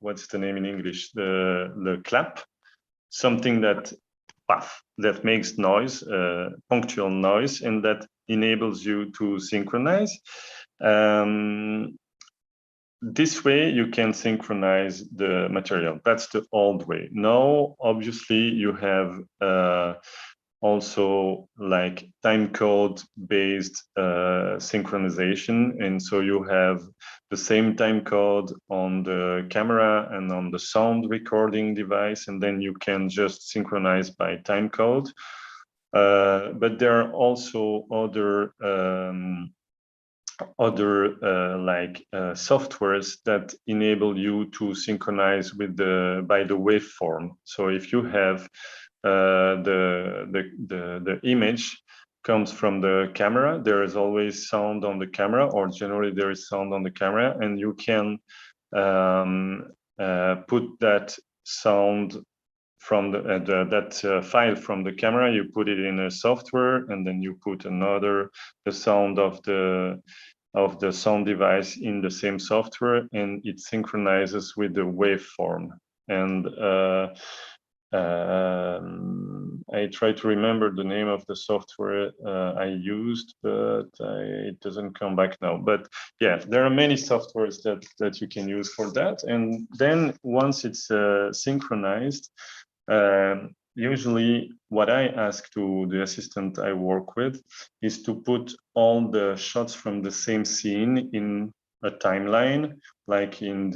what's the name in English? The clap, something that that makes noise, punctual noise, and that enables you to synchronize. This way you can synchronize the material. That's the old way. Now, obviously, you have also like time code based synchronization, and so you have the same time code on the camera and on the sound recording device, and then you can just synchronize by time code. But there are also other softwares that enable you to synchronize with by the waveform. So if you have the image comes from the camera, there is always sound on the camera, or generally there is sound on the camera, and you can put that sound from that file from the camera, you put it in a software, and then you put the sound of the sound device in the same software, and it synchronizes with the waveform. And I try to remember the name of the software I used, but it doesn't come back now. But yeah, there are many softwares that you can use for that. And then once it's synchronized, usually what I ask to the assistant I work with is to put all the shots from the same scene in a timeline, like in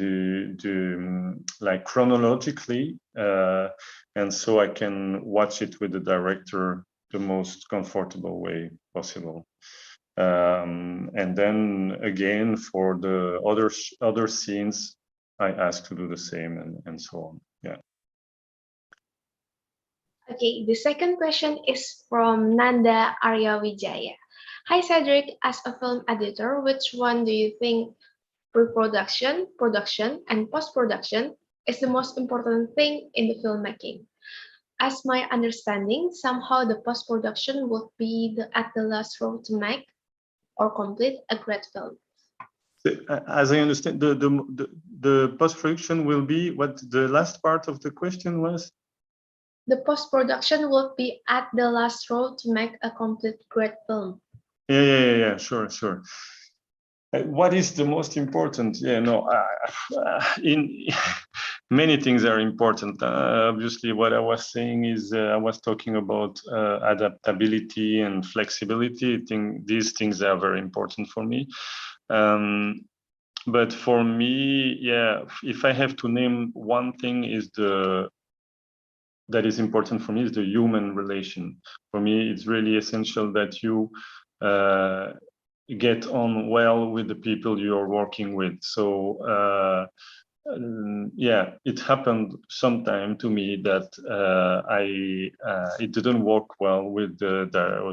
like chronologically, and so I can watch it with the director the most comfortable way possible. And then again, for the other scenes, I ask to do the same, and so on. Yeah. Okay, the second question is from Nanda Arya Wijaya. Hi Cedric, as a film editor, which one do you think pre-production, production, and post-production is the most important thing in the filmmaking? As my understanding, somehow the post-production would be at the last row to make or complete a great film. As I understand, the post-production will be what the last part of the question was? The post-production will be at the last row to make a complete great film. Yeah, sure. What is the most important? Yeah, no, in many things are important. Obviously, what I was saying is I was talking about adaptability and flexibility. I think these things are very important for me. But for me, yeah, if I have to name one thing, that is important for me is the human relation. For me, it's really essential that you get on well with the people you are working with. So yeah, it happened sometime to me that it didn't work well with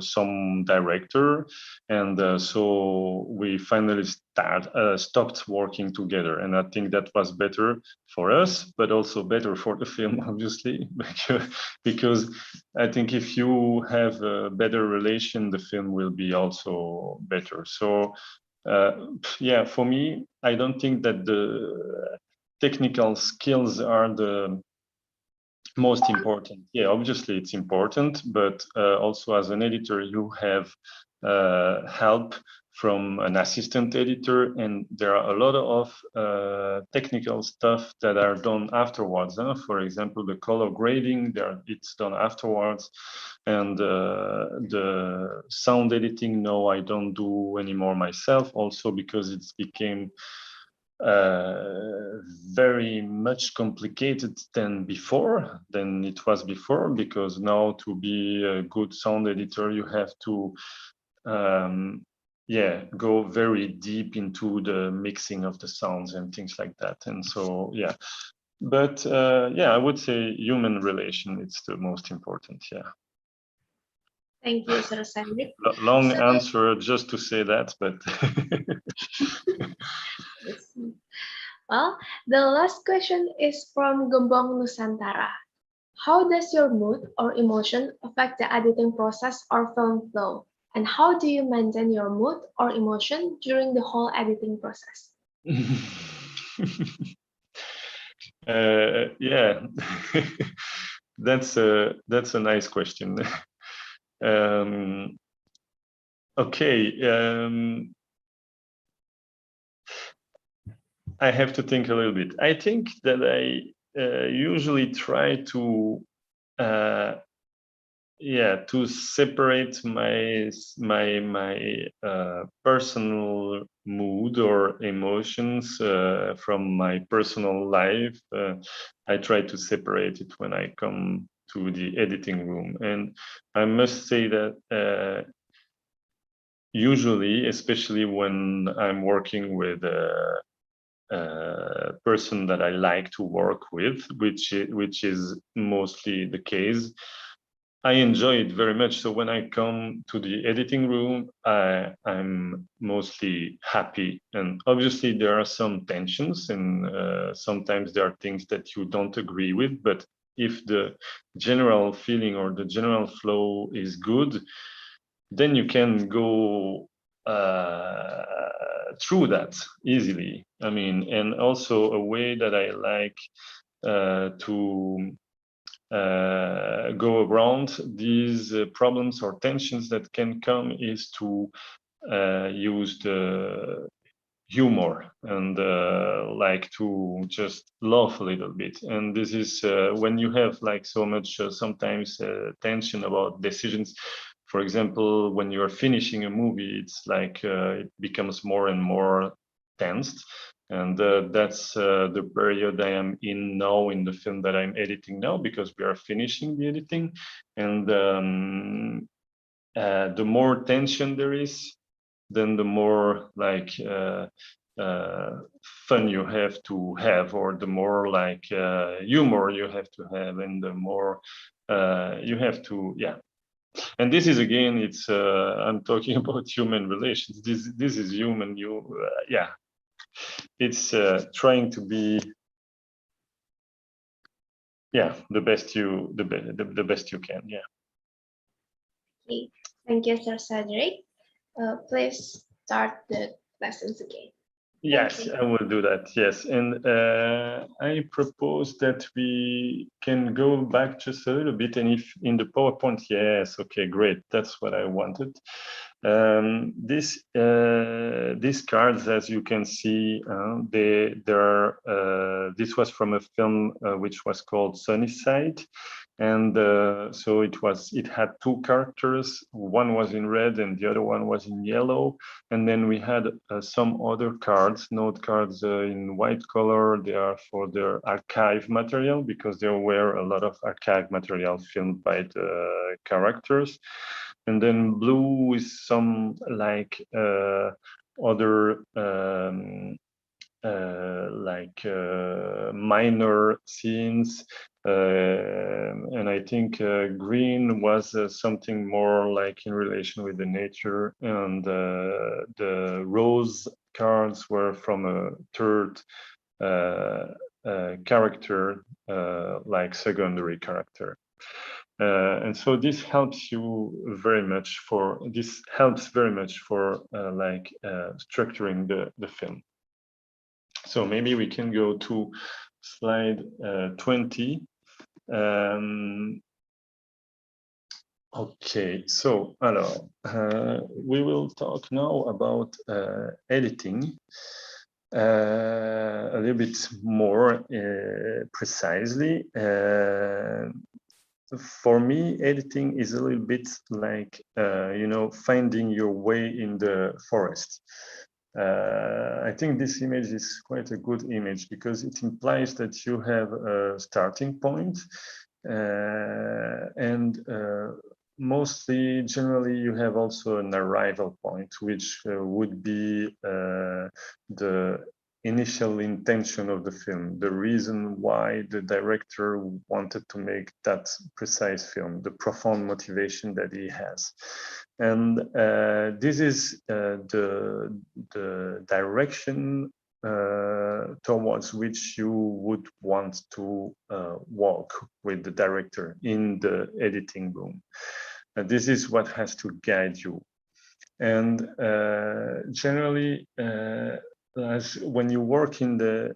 some director, and so we finally stopped working together. And I think that was better for us, but also better for the film, obviously, because I think if you have a better relation, the film will be also better. So yeah, for me, I don't think that the technical skills are the most important. Yeah, obviously it's important, but also as an editor, you have help from an assistant editor, and there are a lot of technical stuff that are done afterwards. For example, the color grading, it's done afterwards, and the sound editing, no, I don't do anymore myself, also because it's became very much complicated than it was before, because now to be a good sound editor, you have to go very deep into the mixing of the sounds and things like that. And so yeah, but yeah, I would say human relation, it's the most important. Yeah. Thank you, Sir Cédric. Long answer just to say that, but Well, the last question is from Gembong Nusantara. How does your mood or emotion affect the editing process or film flow? And how do you maintain your mood or emotion during the whole editing process? Yeah, that's a nice question. Okay, I have to think a little bit. I think that I usually try to to separate my personal mood or emotions from my personal life. I try to separate it when I come to the editing room, and I must say that usually, especially when I'm working with a person that I like to work with, which is mostly the case, I enjoy it very much. So when I come to the editing room, I'm mostly happy. And obviously there are some tensions, and sometimes there are things that you don't agree with. But if the general feeling or the general flow is good, then you can go through that easily. I mean, and also a way that I like to go around these problems or tensions that can come is to use the humor and like to just laugh a little bit. And this is when you have like so much sometimes tension about decisions. For example, when you're finishing a movie, it's like it becomes more and more tensed. And that's the period I am in now in the film that I'm editing now, because we are finishing the editing. And the more tension there is, then the more like fun you have to have, or the more like humor you have to have, and the more you have to, yeah. And this is again, it's I'm talking about human relations. This is human. Yeah, it's trying to be, yeah, the best you can. Yeah. Okay, thank you, Sir Cedric. Please start the lessons again. Yes, I will do that. Yes, and I propose that we can go back just a little bit, and if in the PowerPoint, yes, okay, great. That's what I wanted. These cards, as you can see, this was from a film which was called Sunnyside. And so it had two characters. One was in red and the other one was in yellow. And then we had some other cards, note cards in white color. They are for the archive material, because there were a lot of archive material filmed by the characters. And then blue is some like other minor scenes, and I think green was something more like in relation with the nature, and the rose cards were from a third character, like secondary character. And so this helps very much for structuring the film. So maybe we can go to slide 20. Okay, so we will talk now about editing a little bit more precisely. For me, editing is a little bit like, finding your way in the forest. I think this image is quite a good image, because it implies that you have a starting point, and mostly, generally, you have also an arrival point, which would be the initial intention of the film, the reason why the director wanted to make that precise film, the profound motivation that he has. And this is the direction towards which you would want to walk with the director in the editing room. This is what has to guide you. And generally, as when you walk in the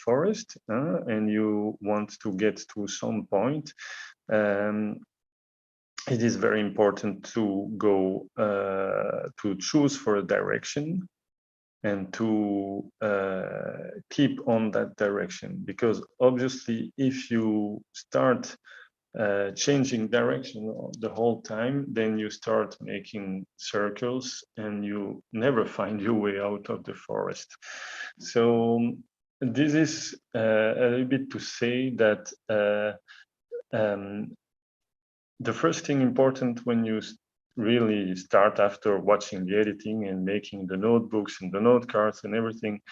forest and you want to get to some point, it is very important to go to choose for a direction and to keep on that direction, because obviously if you start changing direction the whole time, then you start making circles and you never find your way out of the forest. So this is a little bit to say that the first thing important when you really start after watching the editing and making the notebooks and the note cards and everything,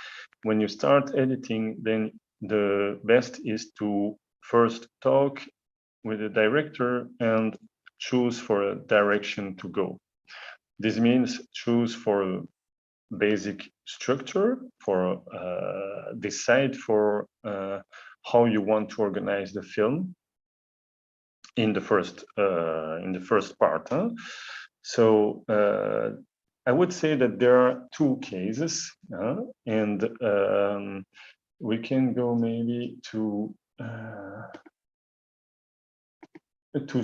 when you start editing, then the best is to first talk with the director and choose for a direction to go. This means choose for a basic structure, for decide for how you want to organize the film in the first part. So I would say that there are two cases, and we can go maybe to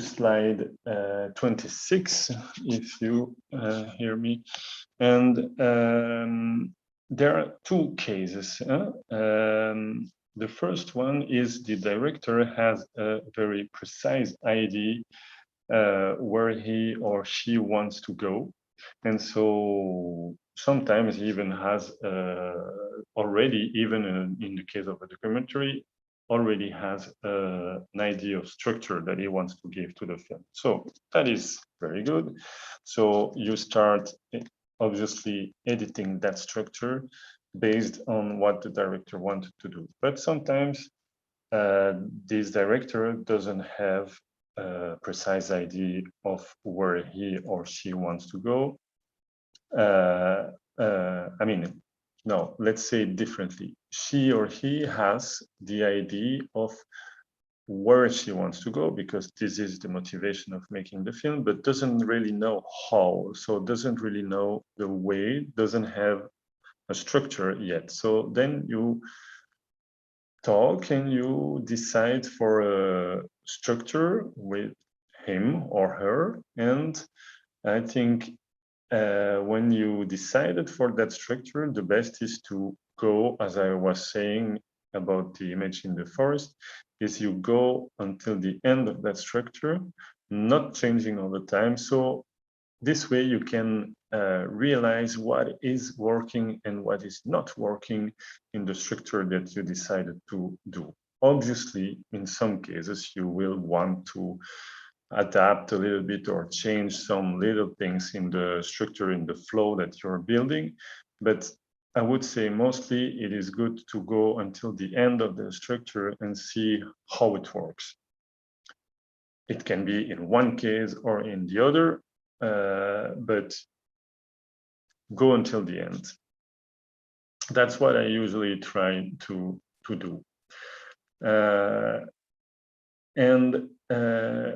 slide 26, if you hear me. And there are two cases. The first one is the director has a very precise idea where he or she wants to go. And so sometimes he even has already, even in the case of a documentary, already has an idea of structure that he wants to give to the film. So that is very good. So you start obviously editing that structure based on what the director wanted to do. But sometimes this director doesn't have a precise idea of where he or she wants to go. I mean, no, let's say it differently. She or he has the idea of where she wants to go, because this is the motivation of making the film, but doesn't really know how. So doesn't really know the way, doesn't have a structure yet. So then you talk and you decide for a structure with him or her. And I think when you decided for that structure, the best is to go, as I was saying about the image in the forest, is you go until the end of that structure, not changing all the time. So this way you can realize what is working and what is not working in the structure that you decided to do. Obviously, in some cases, you will want to adapt a little bit or change some little things in the structure, in the flow that you're building. But I would say mostly it is good to go until the end of the structure and see how it works. It can be in one case or in the other, but go until the end. That's what I usually try to do. And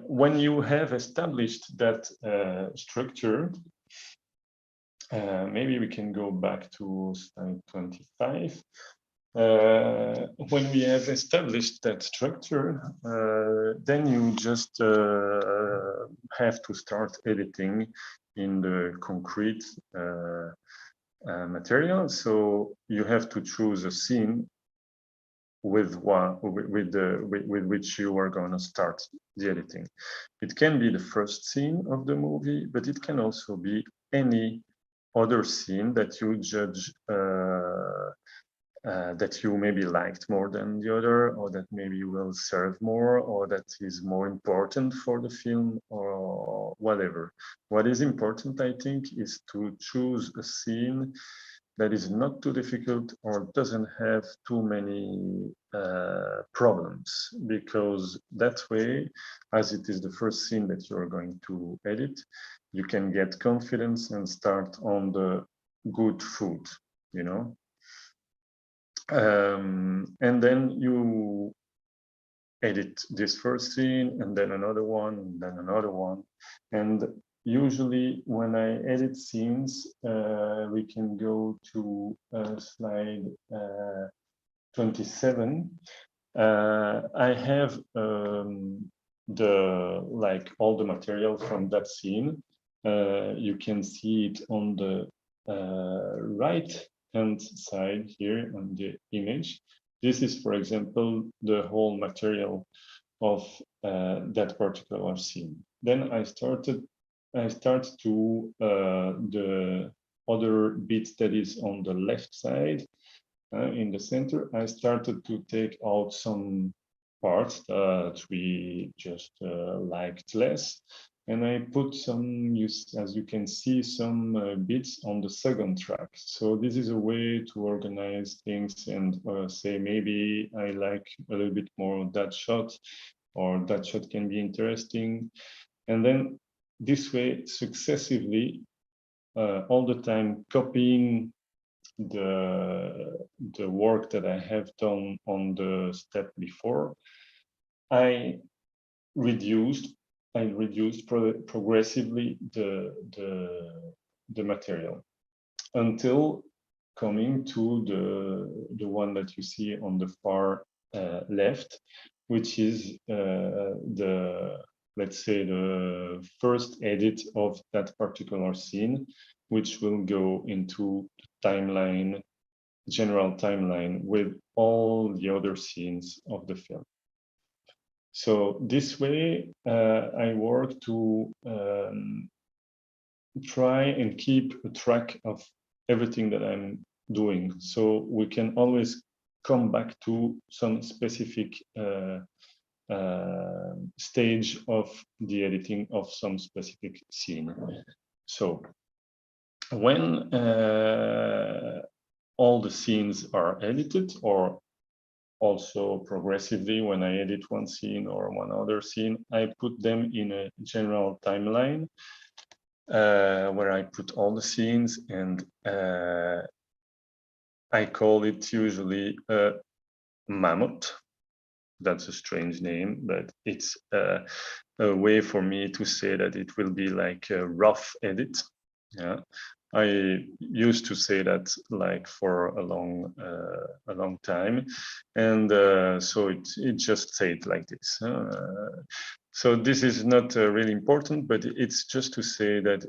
when you have established that structure, maybe we can go back to slide 25. When we have established that structure, then you just have to start editing in the concrete material. So you have to choose a scene with which you are going to start the editing. It can be the first scene of the movie, but it can also be any other scene that you judge that you maybe liked more than the other, or that maybe will serve more, or that is more important for the film, or whatever. What is important, I think, is to choose a scene that is not too difficult or doesn't have too many problems, because that way, as it is the first scene that you're going to edit, you can get confidence and start on the good foot. you know. And then you edit this first scene, and then another one, and then another one. And usually when I edit scenes, we can go to slide 27. I have all the material from that scene. You can see it on the right hand side here on the image. This is, for example, the whole material of that particular scene. Then I start to the other bit that is on the left side. In the center, I started to take out some parts that we just liked less. And I put some, as you can see, some bits on the second track. So this is a way to organize things and say, maybe I like a little bit more that shot, or that shot can be interesting. And then this way, successively, all the time copying the work that I have done on the step before, I reduced progressively the material until coming to the one that you see on the far left, which is let's say the first edit of that particular scene, which will go into the timeline, general timeline with all the other scenes of the film. So this way, I work to try and keep a track of everything that I'm doing. So we can always come back to some specific stage of the editing of some specific scene. So when all the scenes are edited, or also progressively when I edit one scene or one other scene, I put them in a general timeline where I put all the scenes, and I call it usually a mammoth. That's a strange name, but it's a way for me to say that it will be like a rough edit. Yeah, I used to say that like for a long time, and so it just said like this. So this is not really important, but it's just to say that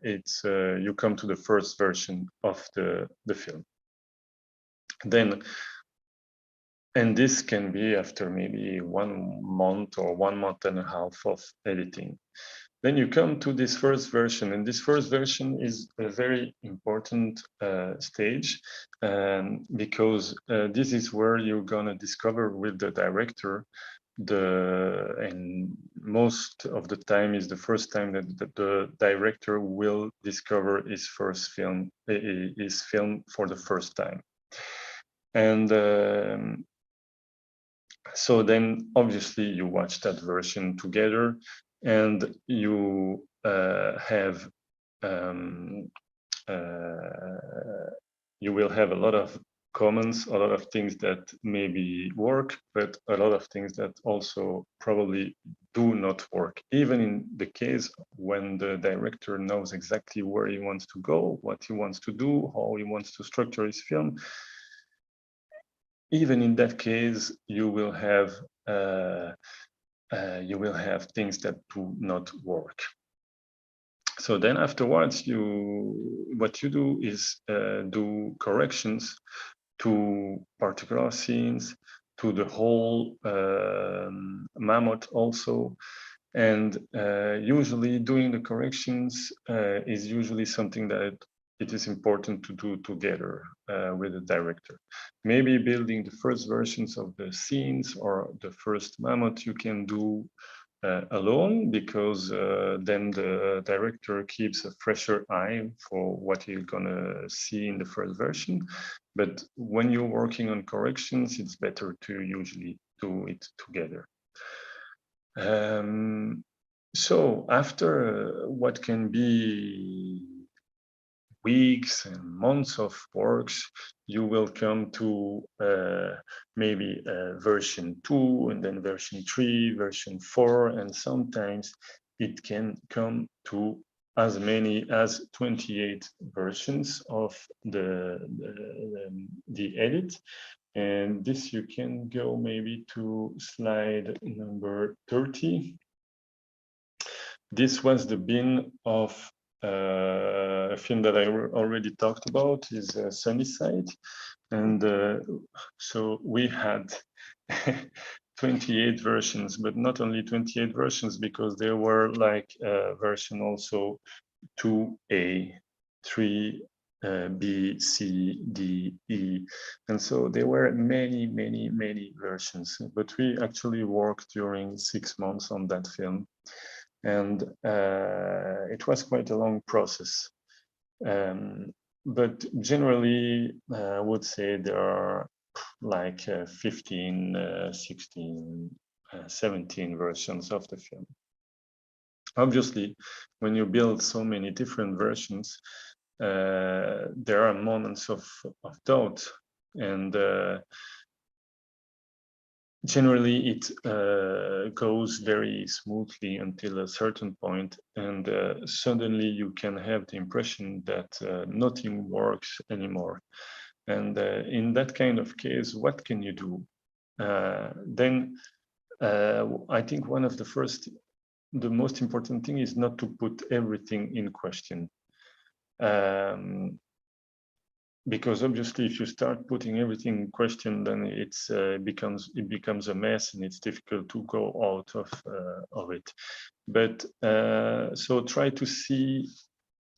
it's you come to the first version of the film. Then, and this can be after maybe 1 month or 1.5 months of editing. Then you come to this first version, and this first version is a very important stage, because this is where you're gonna discover with the director and most of the time is the first time that the director will discover his first film, his film for the first time. And so then obviously you watch that version together, and you you will have a lot of comments, a lot of things that maybe work, but a lot of things that also probably do not work. Even in the case when the director knows exactly where he wants to go, what he wants to do, how he wants to structure his film, even in that case, you will have things that do not work. So then afterwards, what you do is do corrections to particular scenes, to the whole mammoth also. And usually doing the corrections is usually something that it is important to do together with the director. Maybe building the first versions of the scenes or the first mammoth you can do alone, because then the director keeps a fresher eye for what you're gonna see in the first version. But when you're working on corrections, it's better to usually do it together. So after what can be weeks and months of works, you will come to maybe version 2 and then version 3, version 4, and sometimes it can come to as many as 28 versions of the edit. And this you can go maybe to slide number 30. This was the bin of a film that I already talked about, is Sunnyside. And so we had 28 versions, but not only 28 versions, because there were like version also 2A, 3, B, C, D, E. And so there were many versions, but we actually worked during 6 months on that film. And it was quite a long process. But generally, I would say there are like 15, 16, 17 versions of the film. Obviously, when you build so many different versions, there are moments of doubt, and generally it goes very smoothly until a certain point, and suddenly you can have the impression that nothing works anymore. And in that kind of case, what can you do? Then I think one of the most important thing is not to put everything in question. Because obviously if you start putting everything in question, then it becomes a mess, and it's difficult to go out of it. But so try to see,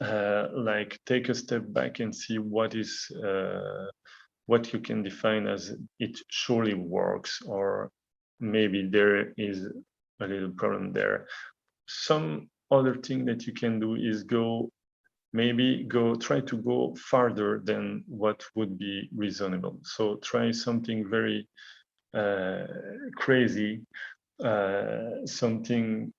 like take a step back and see what you can define as it surely works, or maybe there is a little problem there. Some other thing that you can do is try to go farther than what would be reasonable. So try something very crazy, something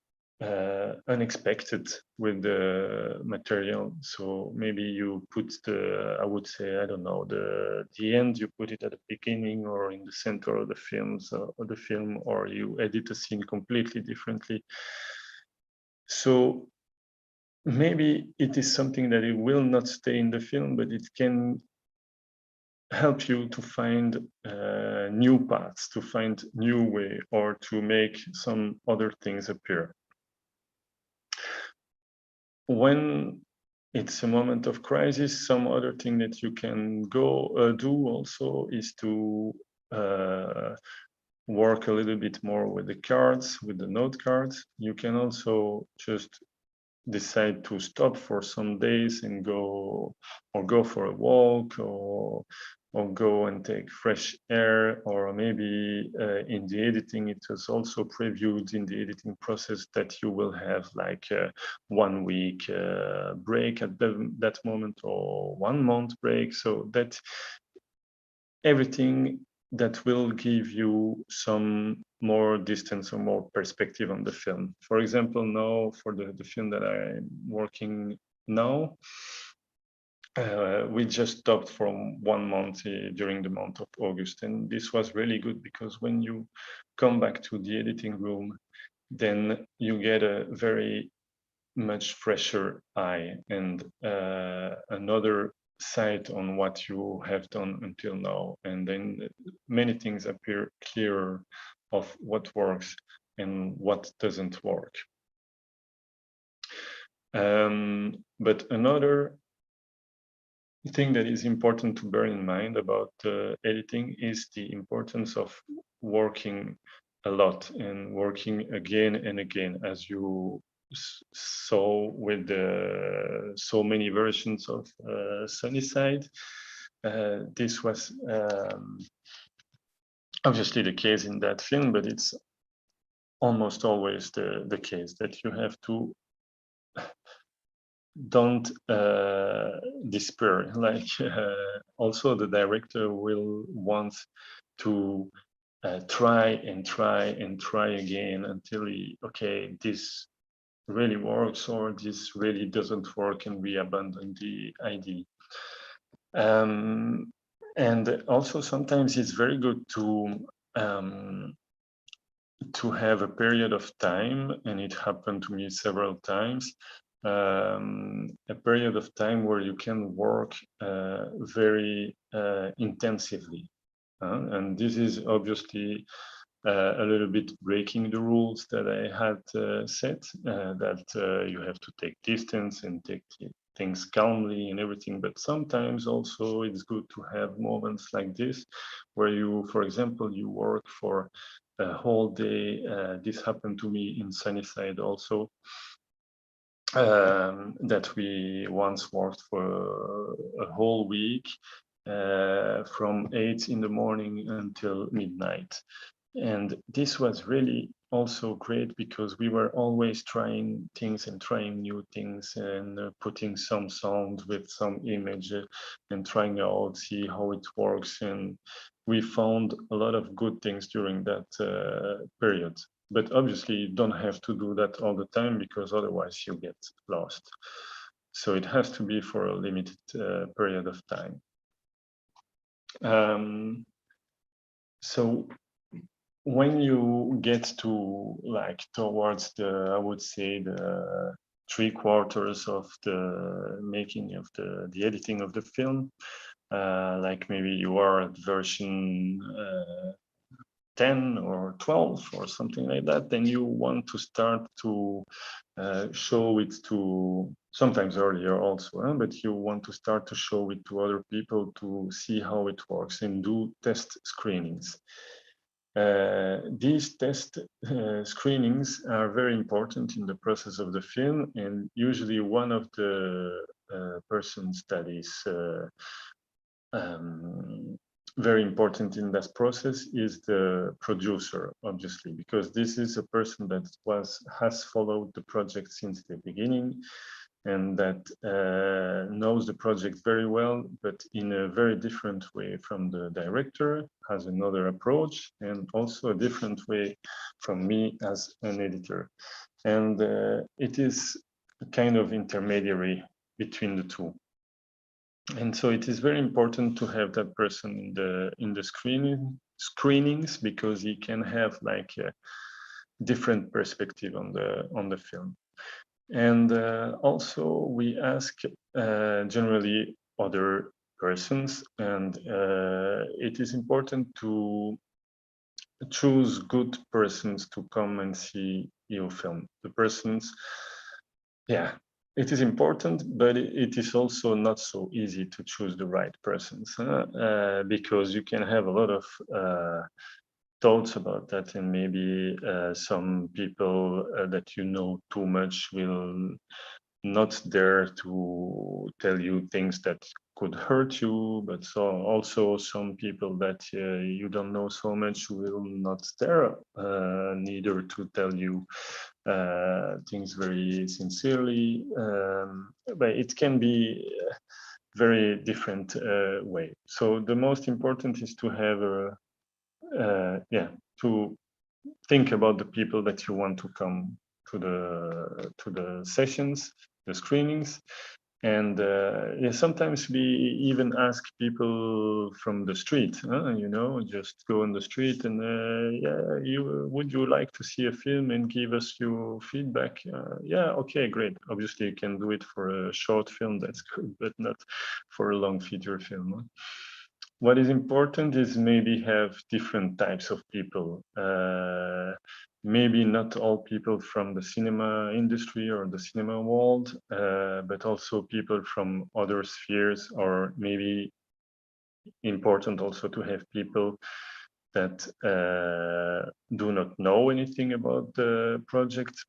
unexpected with the material. So maybe you put I would say, I don't know, the end, you put it at the beginning or in the center of the film, or you edit a scene completely differently. So maybe it is something that it will not stay in the film, but it can help you to find new paths, to find new way, or to make some other things appear. When it's a moment of crisis, some other thing that you can do also is to work a little bit more with the cards, with the note cards. You can also just decide to stop for some days and go for a walk, or go and take fresh air, or maybe in the editing, it was also previewed in the editing process that you will have like 1 week break at that moment, or 1 month break, so that everything that will give you some more distance or more perspective on the film. For example, now for the film that I'm working now, we just stopped for 1 month during the month of August, and this was really good, because when you come back to the editing room, then you get a very much fresher eye and another sight on what you have done until now, and then many things appear clearer of what works and what doesn't work. But another thing that is important to bear in mind about editing is the importance of working a lot and working again and again, as you saw with so many versions of Sunnyside. This was obviously the case in that film, but it's almost always the case that you have to don't despair. Like also the director will want to try and try and try again until this really works or this really doesn't work and we abandon the idea. And also sometimes it's very good to have a period of time, and it happened to me several times, a period of time where you can work very intensively. And this is obviously a little bit breaking the rules that I had set, that you have to take distance and take things calmly and everything. But sometimes also it's good to have moments like this, where you, for example, you work for a whole day. This happened to me in Sunnyside also, that we once worked for a whole week, from 8 in the morning until midnight. And this was really also great because we were always trying things and trying new things and putting some sound with some image and trying out, see how it works. And we found a lot of good things during that period. But obviously you don't have to do that all the time because otherwise you get lost. So it has to be for a limited period of time. So when you get to like towards the, I would say the 3/4 of the making of the editing of the film, like maybe you are at version 10 or 12 or something like that, then you want to start to show it to, sometimes earlier also, but you want to start to show it to other people to see how it works and do test screenings. These test screenings are very important in the process of the film, and usually one of the persons that is very important in that process is the producer, obviously, because this is a person that has followed the project since the beginning and that knows the project very well, but in a very different way from the director, has another approach, and also a different way from me as an editor. And it is a kind of intermediary between the two. And so it is very important to have that person in the screenings, because he can have like a different perspective on the film. And also we ask generally other persons, and it is important to choose good persons to come and see your film. The persons, yeah, it is important, but it is also not so easy to choose the right persons, because you can have a lot of thoughts about that, and maybe some people that you know too much will not dare to tell you things that could hurt you, but so also some people that you don't know so much will not dare neither to tell you things very sincerely, but it can be very different way. So the most important is to have a to think about the people that you want to come to the sessions, the screenings. And sometimes we even ask people from the street, just go on the street and would you like to see a film and give us your feedback? Yeah, okay, great. Obviously you can do it for a short film, that's good, but not for a long feature film. Huh? What is important is maybe have different types of people. Maybe not all people from the cinema industry or the cinema world, but also people from other spheres, or maybe important also to have people that do not know anything about the project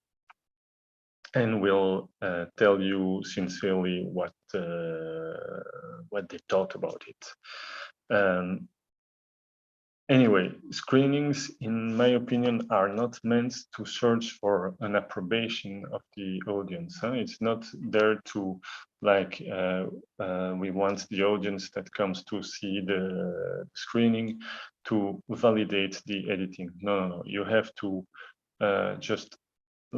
and will tell you sincerely what they thought about it. Anyway, screenings, in my opinion, are not meant to search for an approbation of the audience. Huh? It's not there to, like, we want the audience that comes to see the screening to validate the editing. No. You have to just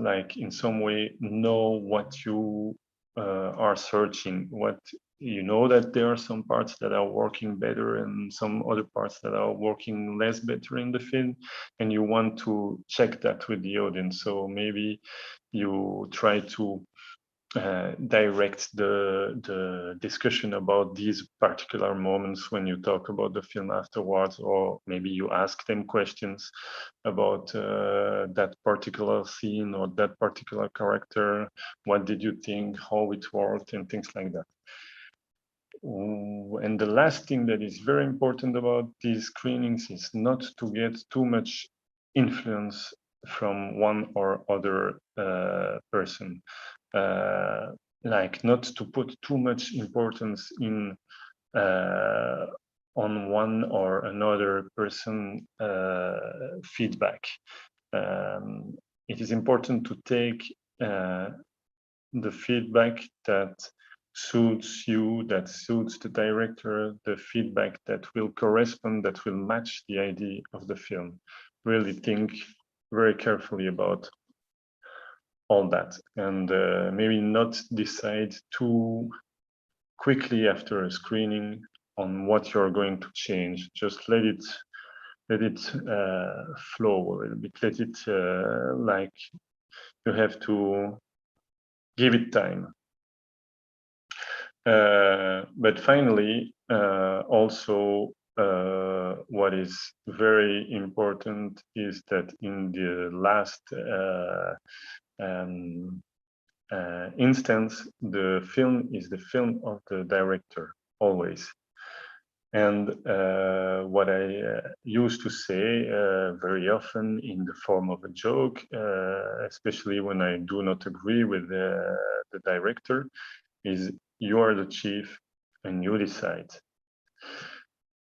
like in some way know what you are searching, what you know, that there are some parts that are working better and some other parts that are working less better in the film, and you want to check that with the audience. So maybe you try to direct the discussion about these particular moments when you talk about the film afterwards, or maybe you ask them questions about that particular scene or that particular character. What did you think, how it worked, and things like that. And the last thing that is very important about these screenings is not to get too much influence from one or other person. Like not to put too much importance in on one or another person feedback. It is important to take the feedback that suits you, that suits the director, the feedback that will correspond, that will match the idea of the film. Really think very carefully about all that, and maybe not decide too quickly after a screening on what you're going to change. Just let it flow a little bit. Let it like you have to give it time. But finally, also what is very important is that in the last instance, the film is the film of the director, always. And what I used to say very often in the form of a joke, especially when I do not agree with the director, is you are the chief and you decide.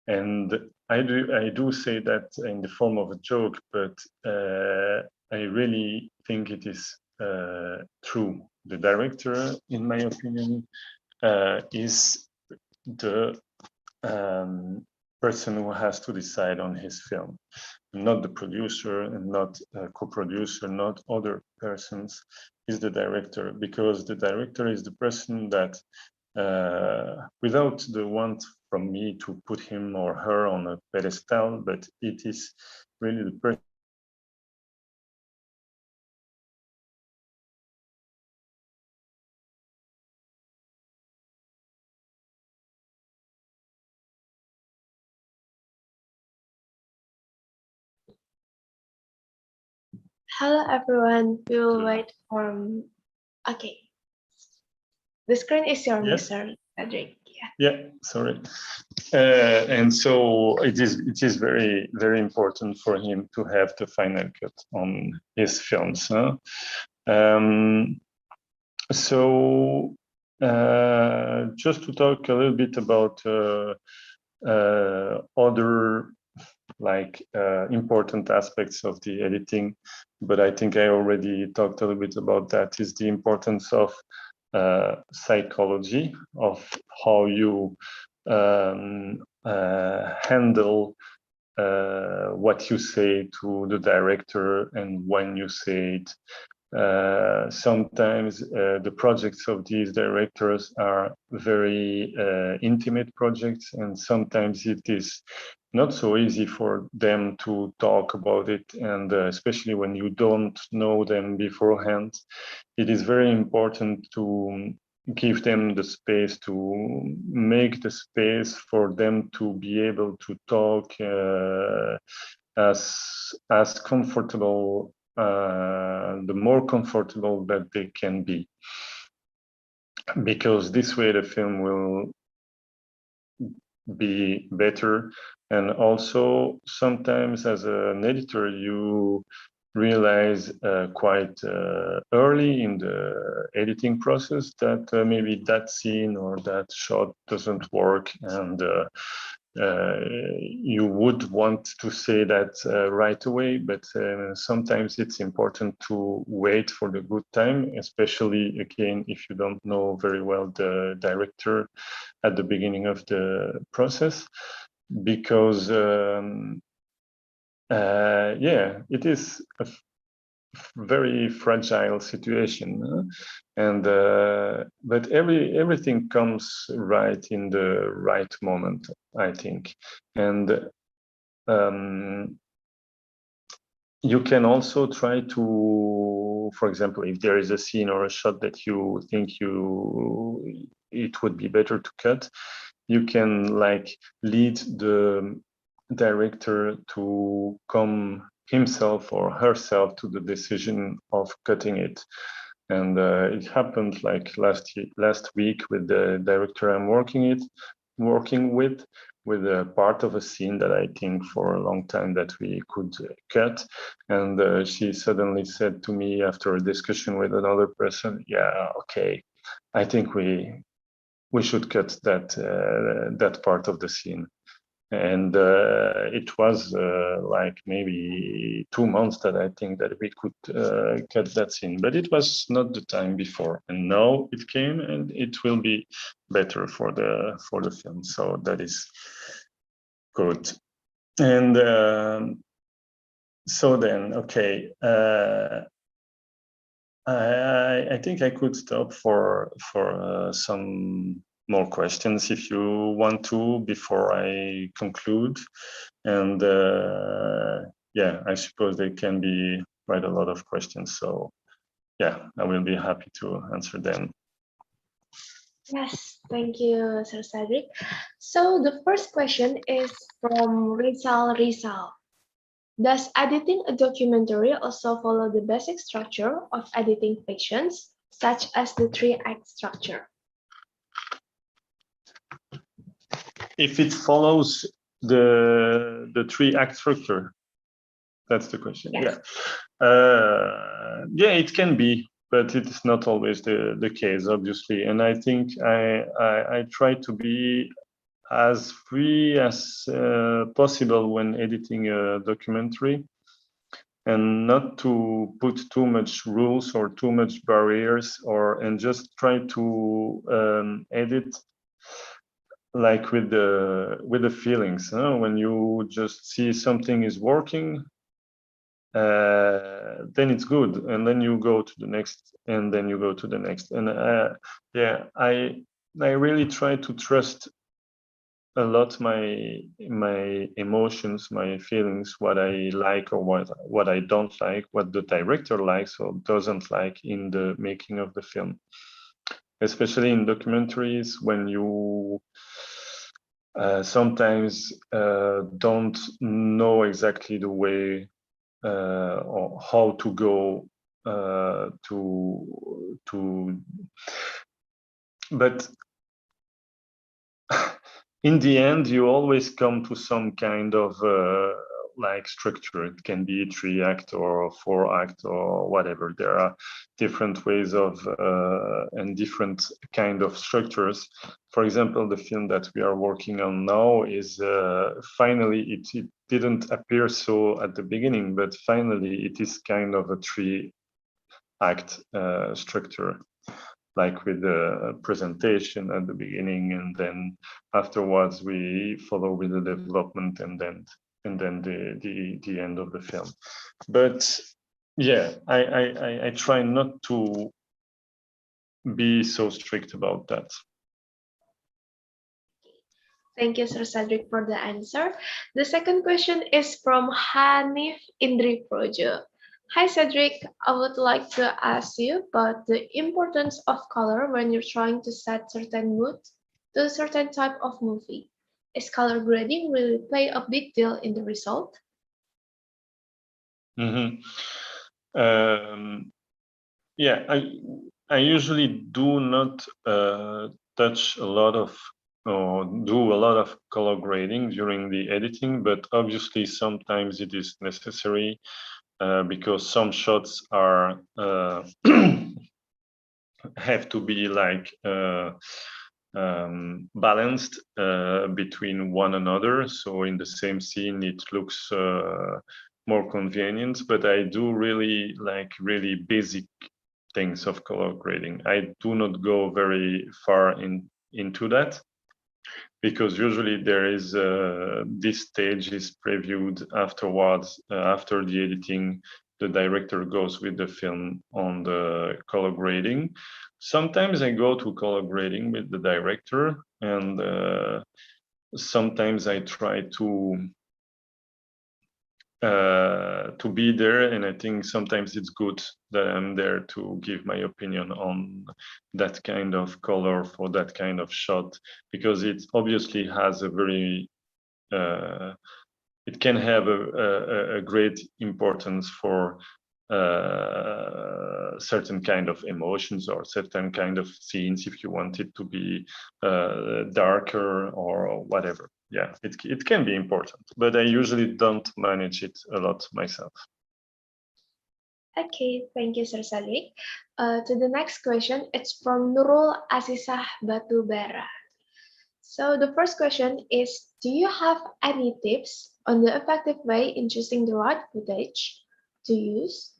And I do say that in the form of a joke, but I really think it is true. The director, in my opinion, is the person who has to decide on his film, not the producer and not a co-producer, not other persons. Is the director, because the director is the person that without the want from me to put him or her on a pedestal, but it is really the person. Hello everyone, we will wait for... Okay. The screen is your Mr. Cédric. Yeah, sorry. And so it is very, very important for him to have the final cut on his films. Huh? So just to talk a little bit about other like important aspects of the editing, but I think I already talked a little bit about that, is the importance of psychology, of how you handle what you say to the director and when you say it. Sometimes the projects of these directors are very intimate projects, and sometimes it is not so easy for them to talk about it, and especially when you don't know them beforehand, it is very important to give them the space, to make the space for them to be able to talk as comfortable, the more comfortable that they can be, because this way the film will be better. And also sometimes as an editor you realize quite early in the editing process that maybe that scene or that shot doesn't work, and you would want to say that right away, but sometimes it's important to wait for the good time, especially again if you don't know very well the director at the beginning of the process, because yeah, it is very fragile situation, and but everything comes right in the right moment, I think. And you can also try to, for example, if there is a scene or a shot that you think it would be better to cut, you can like lead the director to come himself or herself to the decision of cutting it. And it happened like last week with the director I'm working with a part of a scene that I think for a long time that we could cut. And she suddenly said to me after a discussion with another person, yeah, okay, I think we should cut that part of the scene. And it was like maybe 2 months that I think that we could cut that scene, but it was not the time before. And now it came, and it will be better for the film. So that is good. And so then, okay, I think I could stop for some more questions if you want to before I conclude. And yeah, I suppose there can be quite a lot of questions. So yeah, I will be happy to answer them. Yes, thank you, Sir Cedric. So the first question is from Rizal. Does editing a documentary also follow the basic structure of editing fictions, such as the three-act structure? If it follows the three-act structure, that's the question. Yes. Yeah, it can be, but it is not always the case, obviously. And I think I try to be as free as possible when editing a documentary, and not to put too much rules or too much barriers, and just try to edit like with the feelings. When you just see something is working, then it's good, and then you go to the next, and then you go to the next. And yeah, I really try to trust a lot my emotions, my feelings, what I like or what I don't like, what the director likes or doesn't like in the making of the film. Especially in documentaries, when you sometimes don't know exactly the way or how to go but in the end you always come to some kind of like structure. It can be 3-act or 4-act or whatever. There are different ways of and different kind of structures. For example, the film that we are working on now is finally, it didn't appear so at the beginning, but finally it is kind of a 3-act structure, like with the presentation at the beginning, and then afterwards we follow with the development, and then the end of the film. But yeah, I try not to be so strict about that. Thank you, Sir Cedric, for the answer. The second question is from Hanif Indri Projo. Hi, Cedric. I would like to ask you about the importance of color when you're trying to set certain mood to a certain type of movie. Is color grading really play a big deal in the result? Yeah, I usually do not touch a lot of or do a lot of color grading during the editing, but obviously sometimes it is necessary because some shots are have to be like balanced between one another. So in the same scene, it looks more convenient. But I do really like really basic things of color grading. I do not go very far into that, because usually there is this stage is previewed afterwards after the editing, the director goes with the film on the color grading. Sometimes I go to color grading with the director, and sometimes I try to be there, and I think sometimes it's good that I'm there to give my opinion on that kind of color for that kind of shot, because it obviously has a very it can have a great importance for certain kind of emotions or certain kind of scenes, if you want it to be darker or whatever. Yeah, it can be important, but I usually don't manage it a lot myself. Okay, thank you, Sir Cédric. To the next question, it's from Nurul Asisah Batubara. So the first question is, do you have any tips on the effective way in choosing the right footage to use?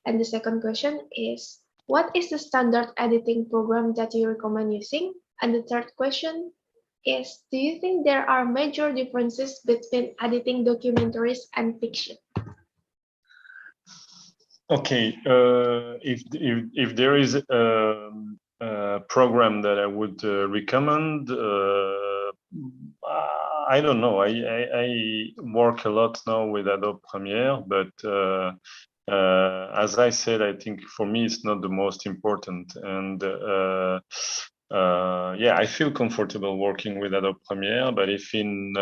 And the second question is, what is the standard editing program that you recommend using? And the third question is, do you think there are major differences between editing documentaries and fiction? Okay, if there is a program that I would recommend, I don't know. I work a lot now with Adobe Premiere, but as I said, I think for me it's not the most important. And yeah, I feel comfortable working with Adobe Premiere, but if in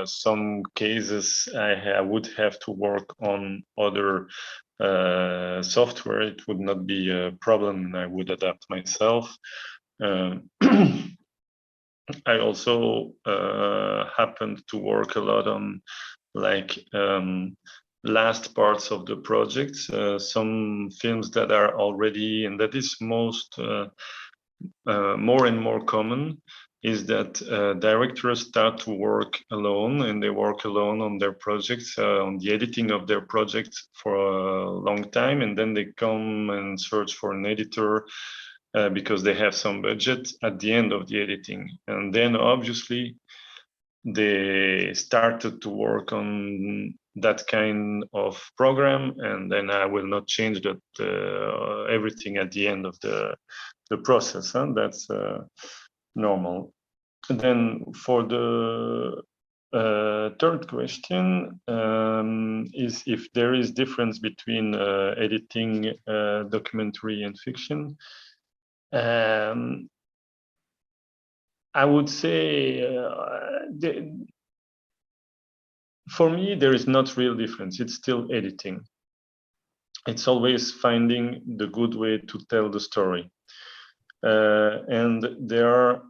some cases I would have to work on other software, it would not be a problem, and I would adapt myself. I also happened to work a lot on like last parts of the project, some films that are already, and that is most more and more common, is that directors start to work alone, and they work alone on their projects, on the editing of their projects for a long time, and then they come and search for an editor because they have some budget at the end of the editing. And then obviously they started to work on that kind of program, and then I will not change that everything at the end of the process, and that's normal. And then for the third question is if there is difference between editing documentary and fiction. I would say for me there is not real difference. It's still editing. It's always finding the good way to tell the story. And there are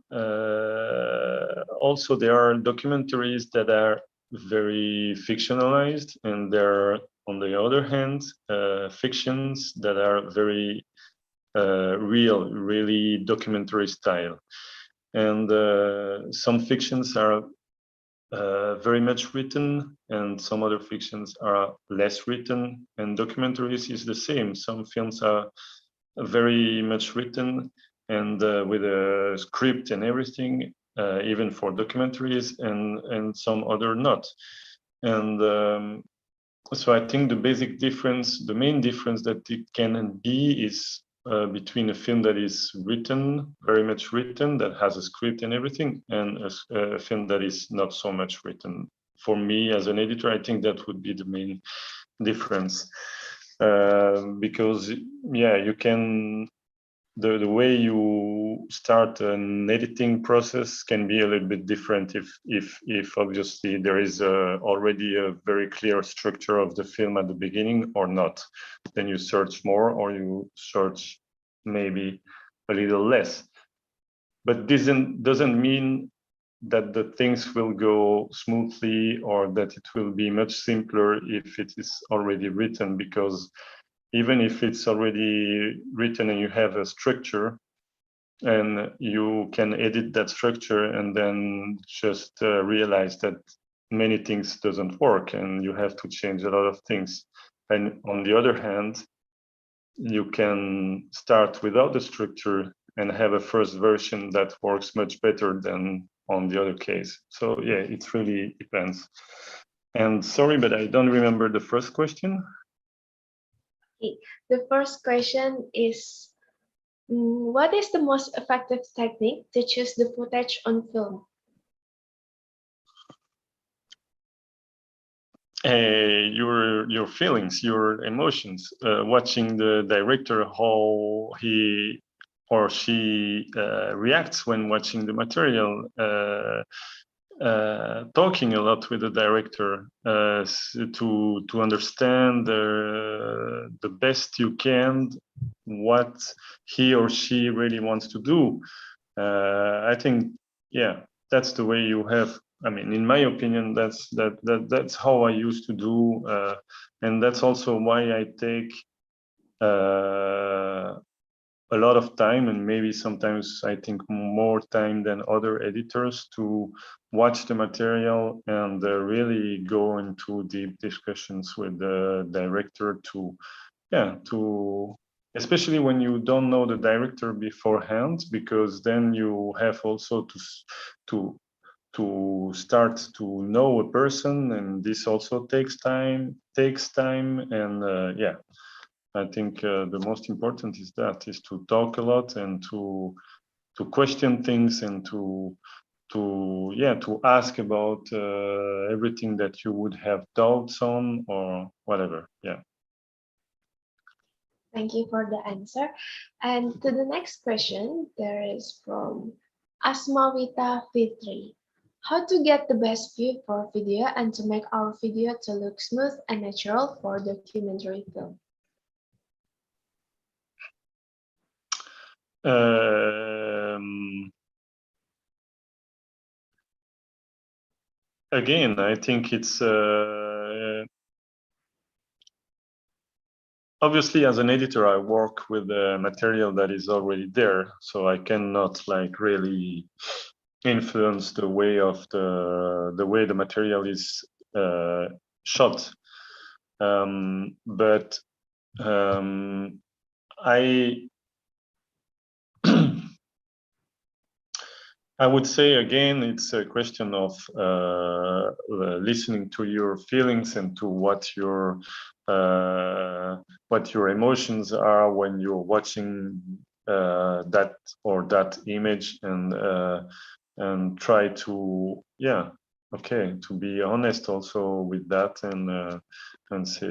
also documentaries that are very fictionalized, and there are, on the other hand, fictions that are very really documentary style. And some fictions are very much written, and some other fictions are less written. And documentaries is the same. Some films are very much written and with a script and everything, even for documentaries, and some other not. And so I think the basic difference, the main difference that it can be is between a film that is written, very much written, that has a script and everything, and a film that is not so much written. For me as an editor, I think that would be the main difference. Because yeah, you can, the way you start an editing process can be a little bit different if obviously there is already a very clear structure of the film at the beginning or not. Then you search more, or you search maybe a little less. But this doesn't mean that the things will go smoothly or that it will be much simpler if it is already written, because even if it's already written and you have a structure, and you can edit that structure and then just realize that many things doesn't work and you have to change a lot of things. And on the other hand, you can start without the structure and have a first version that works much better than on the other case. So yeah, it really depends. And sorry, but I don't remember the first question. Okay. The first question is, what is the most effective technique to choose the footage on film? Your feelings, your emotions, watching the director, how he or she reacts when watching the material, talking a lot with the director to understand the best you can what he or she really wants to do. I think, yeah, that's the way you have. I mean, in my opinion, that's how I used to do, and that's also why I take a lot of time, and maybe sometimes I think more time than other editors, to watch the material and really go into deep discussions with the director to especially when you don't know the director beforehand, because then you have also to start to know a person, and this also takes time, and yeah, I think the most important is to talk a lot and to question things, and to ask about everything that you would have doubts on or whatever. Yeah. Thank you for the answer. And to the next question, there is from Asmawita Fitri. How to get the best view for video and to make our video to look smooth and natural for documentary film? Again, I think it's obviously, as an editor, I work with the material that is already there, so I cannot like really influence the way of the way the material is shot. But I would say again, it's a question of listening to your feelings and to what your emotions are when you're watching that or that image, and try to to be honest also with that, and say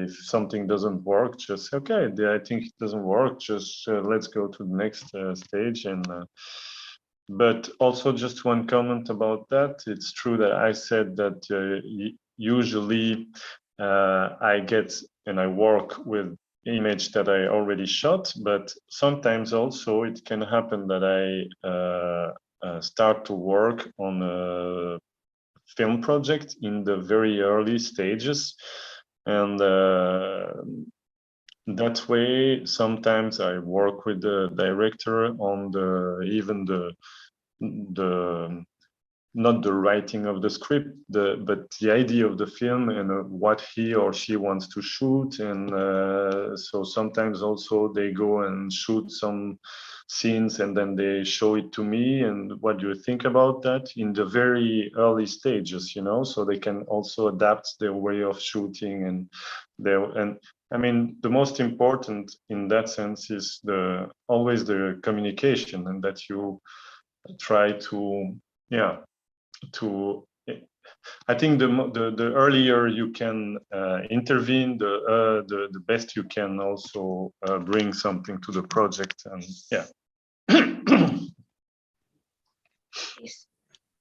if something doesn't work, just say, okay, I think it doesn't work, just let's go to the next stage. And but also just one comment about that. It's true that I said that usually I get and I work with image that I already shot, but sometimes also it can happen that I start to work on a film project in the very early stages, and that way sometimes I work with the director on the not the writing of the script, but the idea of the film, and what he or she wants to shoot. And so sometimes also they go and shoot some scenes, and then they show it to me, and what do you think about that, in the very early stages, so they can also adapt their way of shooting. And I mean, the most important in that sense is always the communication, and that you try to I think the earlier you can intervene, the best you can also bring something to the project. And yeah. Yes.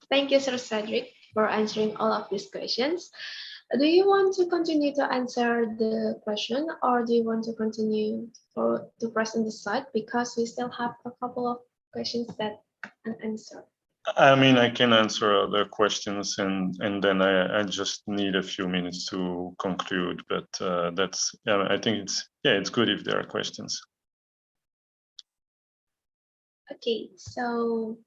Thank you, Sir Cedric, for answering all of these questions. Do you want to continue to answer the question, or do you want to continue to present the slide, because we still have a couple of questions that unanswered? I mean, I can answer other questions, and then I just need a few minutes to conclude. But I think it's good if there are questions. Okay, so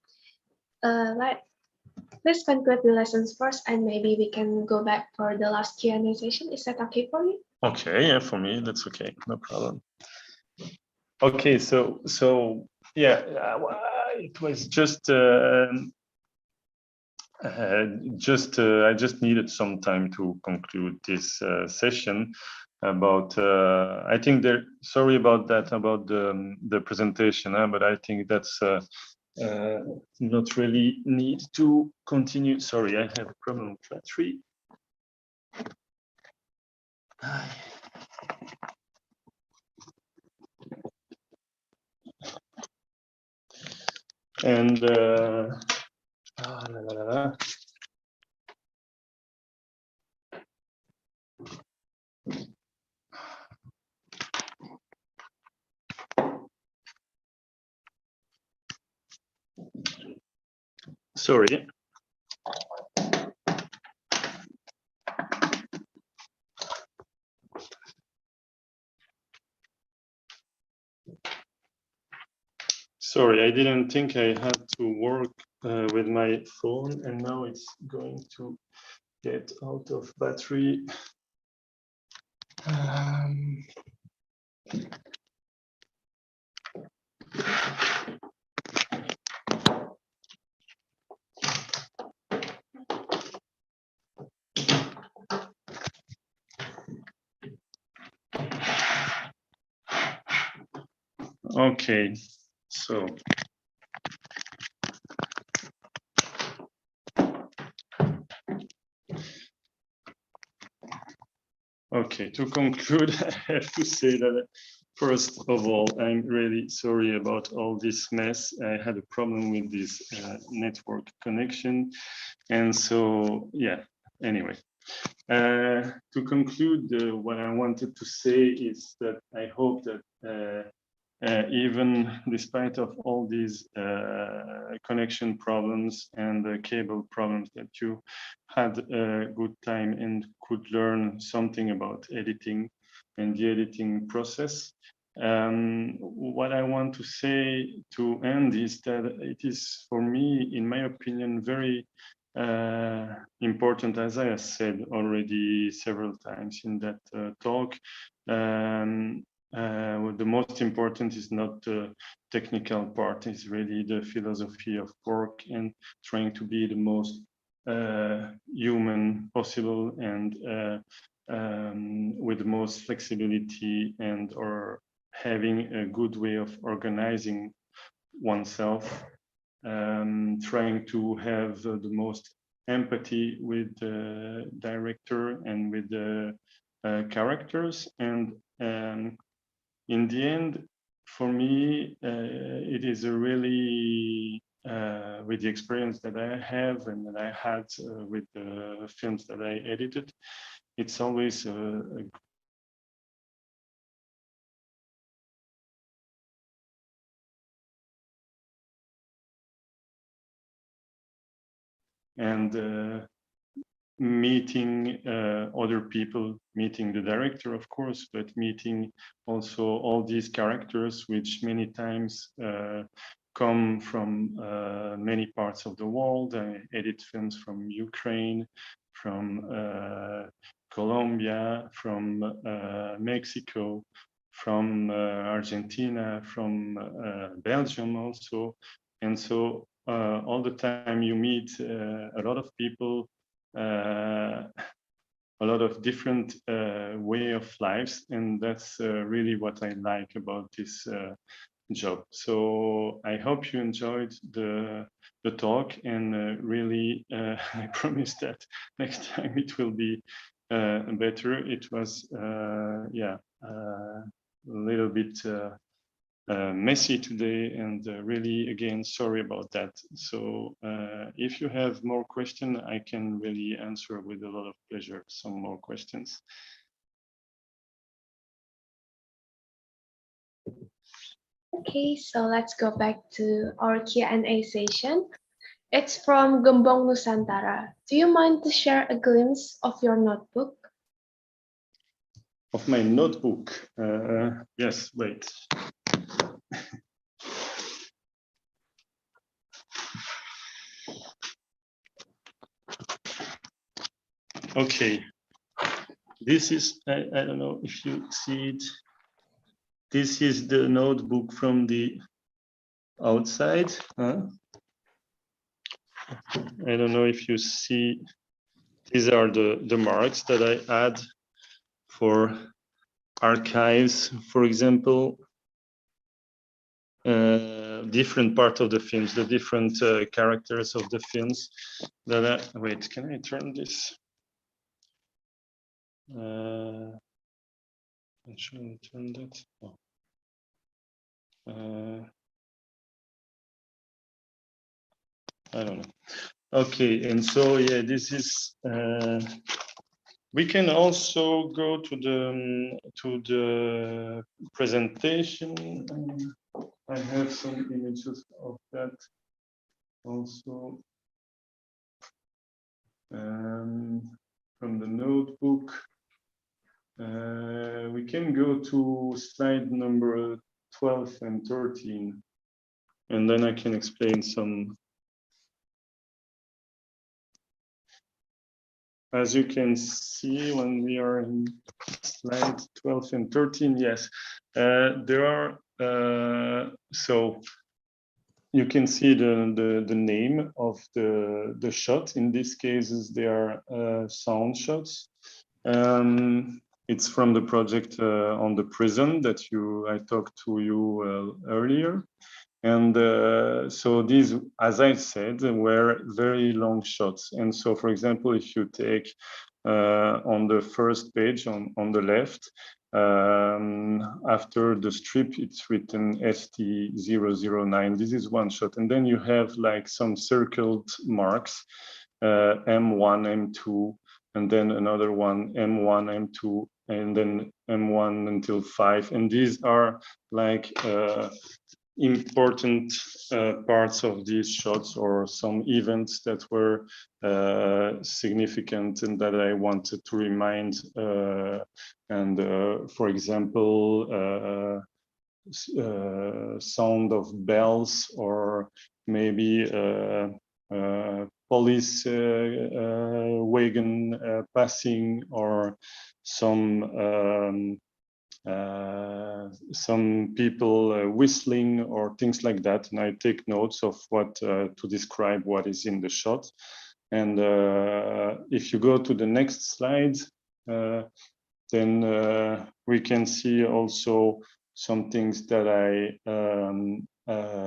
let's conclude the lessons first, and maybe we can go back for the last Q&A session. Is that okay for you? Okay, yeah, for me that's okay, no problem. Okay, so yeah, it was just I just needed some time to conclude this session. about I think there, sorry about that, about the presentation, but I think that's not really need to continue. Sorry, I have a problem with battery. And sorry. Sorry, I didn't think I had to work with my phone, and now it's going to get out of battery. Okay, so okay, to conclude, I have to say that first of all, I'm really sorry about all this mess. I had a problem with this network connection, and so yeah. Anyway, to conclude, what I wanted to say is that I hope that even despite of all these connection problems and the cable problems, that you had a good time and could learn something about editing and the editing process. What I want to say to end is that it is, for me, in my opinion, very important, as I have said already several times in that talk. The most important is not the technical part, it's really the philosophy of work and trying to be the most human possible, and with the most flexibility, and or having a good way of organizing oneself, trying to have the most empathy with the director and with the characters, and in the end, for me, it is a really, with the experience that I have and that I had with the films that I edited, it's always and meeting other people, meeting the director, of course, but meeting also all these characters, which many times come from many parts of the world. I edit films from Ukraine, from Colombia, from Mexico, from Argentina, from Belgium also. And so all the time you meet a lot of people, a lot of different way of lives, and that's really what I like about this job. So I hope you enjoyed the talk, and really I promise that next time it will be better. It was yeah, a little bit messy today, and really, again, sorry about that. So if you have more questions, I can really answer with a lot of pleasure some more questions. Okay, so let's go back to our Q&A session. It's from Gembong Nusantara. Do you mind to share a glimpse of your notebook? Of my notebook? Yes, wait. Okay, this is, I don't know if you see it. This is the notebook from the outside. Huh? I don't know if you see, these are the marks that I add for archives, for example, different part of the films, the different characters of the films that wait, can I turn this? Should I turn that? Oh. I don't know. Okay, and so yeah, this is. We can also go to the presentation. I have some images of that also from the notebook. We can go to slide number 12 and 13, and then I can explain some. As you can see, when we are in slide 12 and 13, yes, there are, so you can see the name of the shot. In these cases, they are sound shots. It's from the project on the prison that I talked to you earlier. And so these, as I said, were very long shots. And so, for example, if you take on the first page on the left, after the strip, it's written ST009. This is one shot. And then you have like some circled marks, M1, M2, and then another one, M1, M2, and then M1 until 5. And these are like important parts of these shots, or some events that were significant and that I wanted to remind. For example, sound of bells, or maybe police wagon passing, or some people whistling or things like that, and I take notes of what to describe what is in the shot. And if you go to the next slide, then we can see also some things that I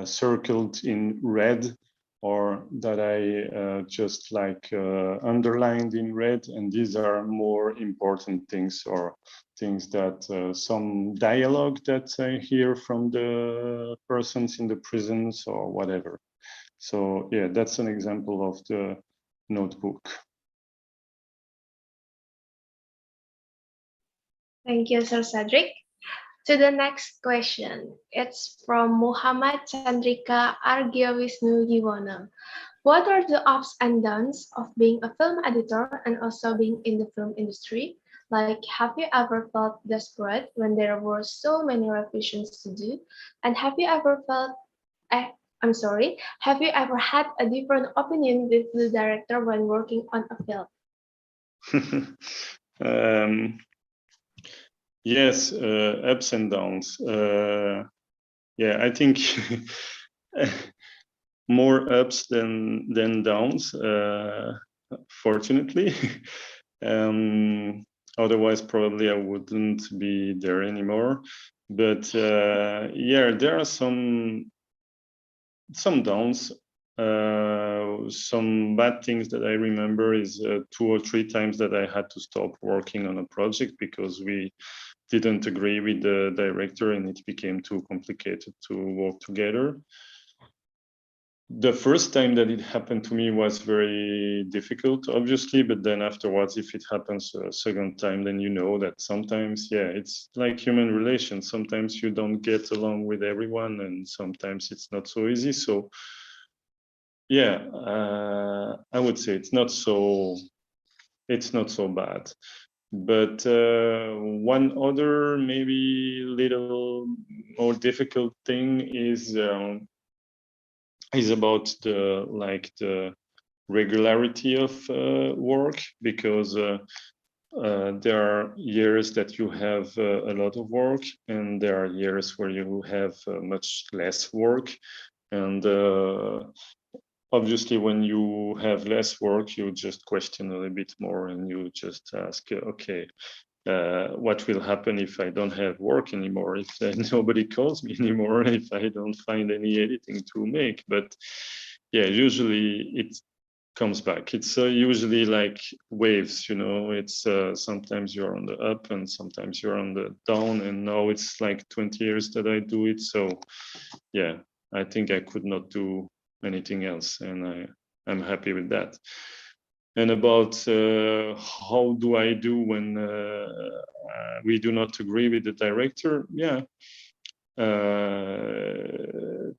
circled in red, or that I just like underlined in red, and these are more important things, or things that some dialogue that I hear from the persons in the prisons or whatever. So yeah, that's an example of the notebook. Thank you, Sir Cédric. To the next question, it's from Muhammad Chandrika Argyawisnu Yuwono. What are the ups and downs of being a film editor and also being in the film industry? Like, have you ever felt desperate when there were so many revisions to do? And have you ever have you ever had a different opinion with the director when working on a film? Yes, ups and downs. Yeah, I think more ups than downs, fortunately. Otherwise, probably I wouldn't be there anymore. But yeah, there are some downs. Some bad things that I remember is 2 or 3 times that I had to stop working on a project because we didn't agree with the director and it became too complicated to work together. The first time that it happened to me was very difficult, obviously, but then afterwards, if it happens a second time, then you know that sometimes, yeah, it's like human relations. Sometimes you don't get along with everyone, and sometimes it's not so easy. So, yeah, I would say it's not so bad. But one other maybe little more difficult thing is about the regularity of work, because there are years that you have a lot of work, and there are years where you have much less work. And obviously, when you have less work, you just question a little bit more, and you just ask, okay, what will happen if I don't have work anymore, if nobody calls me anymore, if I don't find any editing to make. But yeah, usually it comes back. It's usually like waves, you know. It's sometimes you're on the up and sometimes you're on the down, and now it's like 20 years that I do it. So yeah, I think I could not do anything else, and I'm happy with that. And about how do I do when we do not agree with the director? Yeah,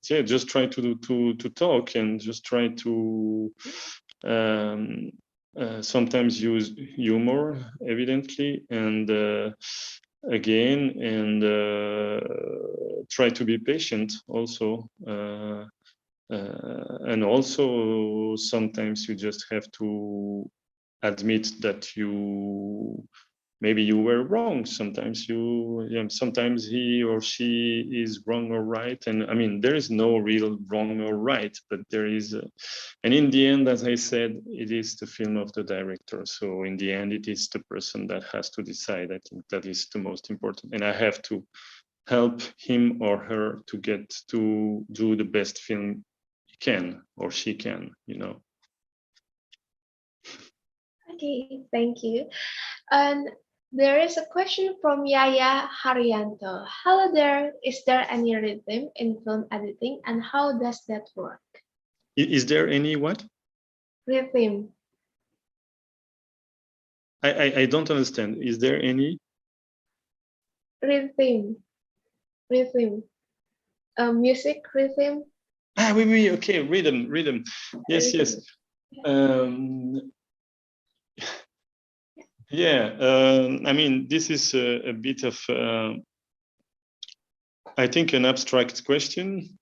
just try to talk and just try to sometimes use humor, evidently, and again, and try to be patient also. And also sometimes you just have to admit that maybe you were wrong. Sometimes sometimes he or she is wrong or right. And I mean, there is no real wrong or right, but there is, and in the end, as I said, it is the film of the director. So in the end, it is the person that has to decide. I think that is the most important. And I have to help him or her to get to do the best film he can or she can, you know. Okay, thank you. And there is a question from Yaya Haryanto. Hello there. Is there any rhythm in film editing, and how does that work? Is there any what? Rhythm. I don't understand. Is there any? Rhythm. Rhythm. Music rhythm. Oui, okay, rhythm. Yes, yes. Yeah, I mean, this is a bit of, I think, an abstract question.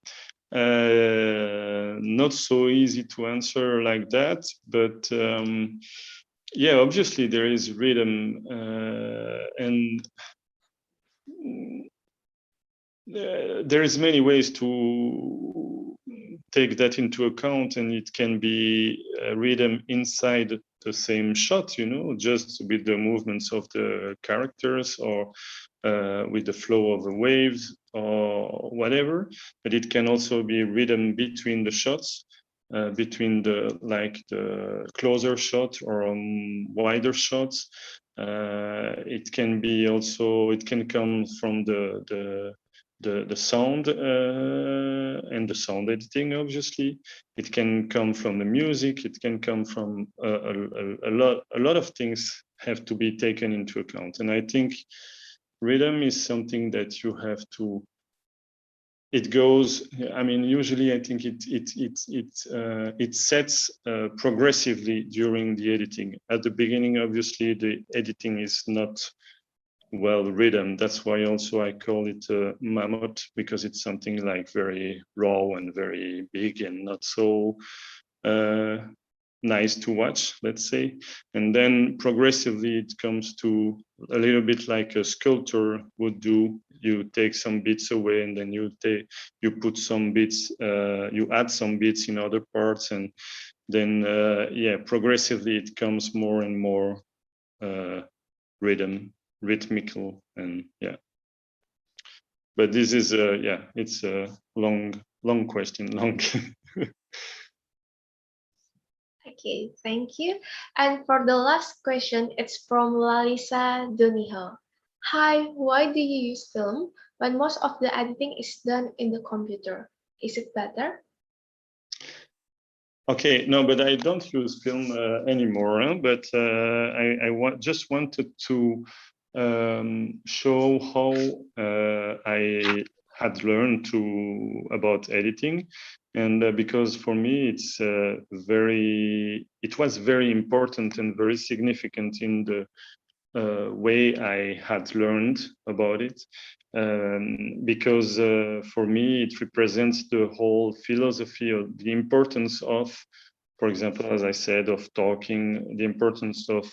Not so easy to answer like that, but yeah, obviously there is rhythm, and there is many ways to take that into account, and it can be rhythm inside the same shot, you know, just with the movements of the characters or with the flow of the waves or whatever. But it can also be rhythm between the shots, between the closer shot or wider shots. It can be also, it can come from the sound and the sound editing, obviously. It can come from the music. It can come from a lot of things have to be taken into account. And I think rhythm is something that you have to, it goes, I mean, usually I think it sets progressively during the editing. At the beginning, obviously, the editing is not well written. That's why also I call it mammoth, because it's something like very raw and very big and not so nice to watch, let's say. And then progressively it comes to a little bit like a sculptor would do. You take some bits away and then you put some bits, you add some bits in other parts, and then yeah, progressively it comes more and more rhythmical, and yeah. But this is yeah, it's a long question, long. Okay, thank you. And for the last question, it's from Lalisa Duniho. Hi, why do you use film when most of the editing is done in the computer? Is it better? Okay, no, but I don't use film anymore. But I just wanted to show how I had learned about editing, and because for me it's it was very important and very significant in the way I had learned about it, because for me it represents the whole philosophy of the importance of, for example, as I said, of talking, the importance of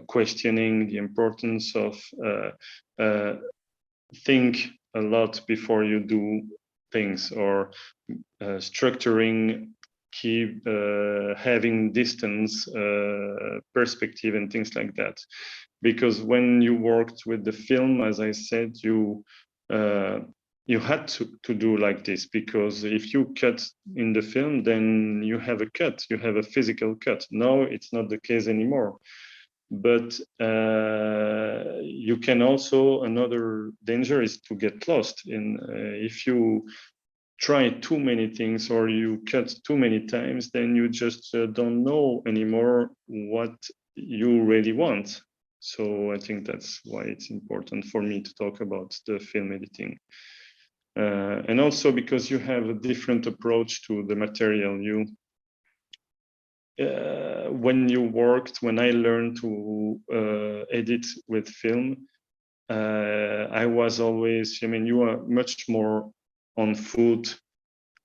questioning, the importance of think a lot before you do things, or structuring keep having distance, perspective, and things like that. Because when you worked with the film, as I said, you had to do like this, because if you cut in the film, then you have a cut, you have a physical cut. Now it's not the case anymore. But you can also, another danger is to get lost in if you try too many things or you cut too many times, then you just don't know anymore what you really want. So I think that's why it's important for me to talk about the film editing. And also because you have a different approach to the material. When I learned to edit with film, I was always, you are much more on foot,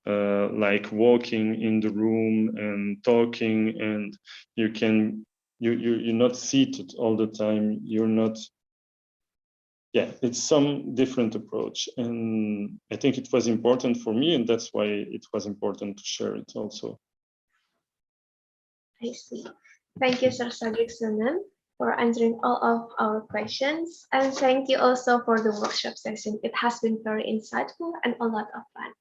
like walking in the room and talking, and you're not seated all the time. You're not, it's some different approach. And I think it was important for me, and that's why it was important to share it also. I see. Thank you, Sir Cédric Zoenen, for answering all of our questions. And thank you also for the workshop session. It has been very insightful and a lot of fun.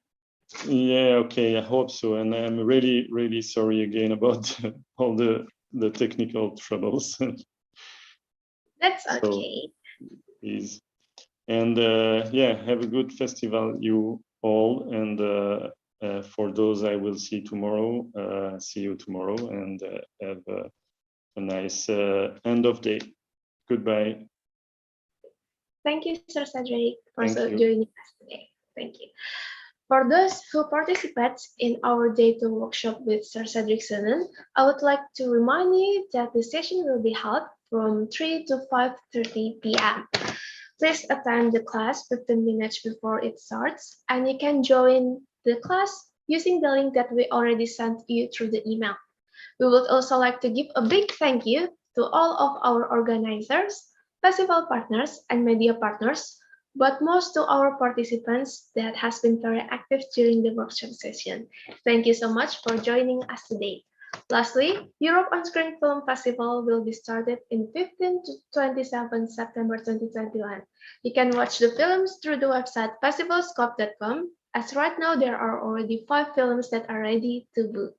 Yeah, okay, I hope so. And I'm really, really sorry again about all the technical troubles. That's okay. So, please. And have a good festival, you all. And for those I will see tomorrow, see you tomorrow, and have a nice end of day. Goodbye. Thank you, Sir Cédric, for Thank you. joining us today. Thank you. For those who participate in our Day 2 workshop with Sir Cédric Zoenen, I would like to remind you that the session will be held from 3 to 5:30 p.m. Please attend the class 15 minutes before it starts, and you can join the class using the link that we already sent you through the email. We would also like to give a big thank you to all of our organizers, festival partners, and media partners, but most to our participants that has been very active during the workshop session. Thank you so much for joining us today. Lastly, Europe On Screen Film Festival will be started in 15 to 27 September 2021. You can watch the films through the website festivalscope.com, as right now there are already 5 films that are ready to book.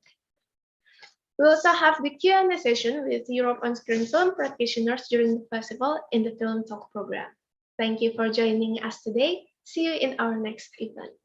We also have the Q&A session with Europe On Screen film practitioners during the festival in the Film Talk program. Thank you for joining us today. See you in our next event.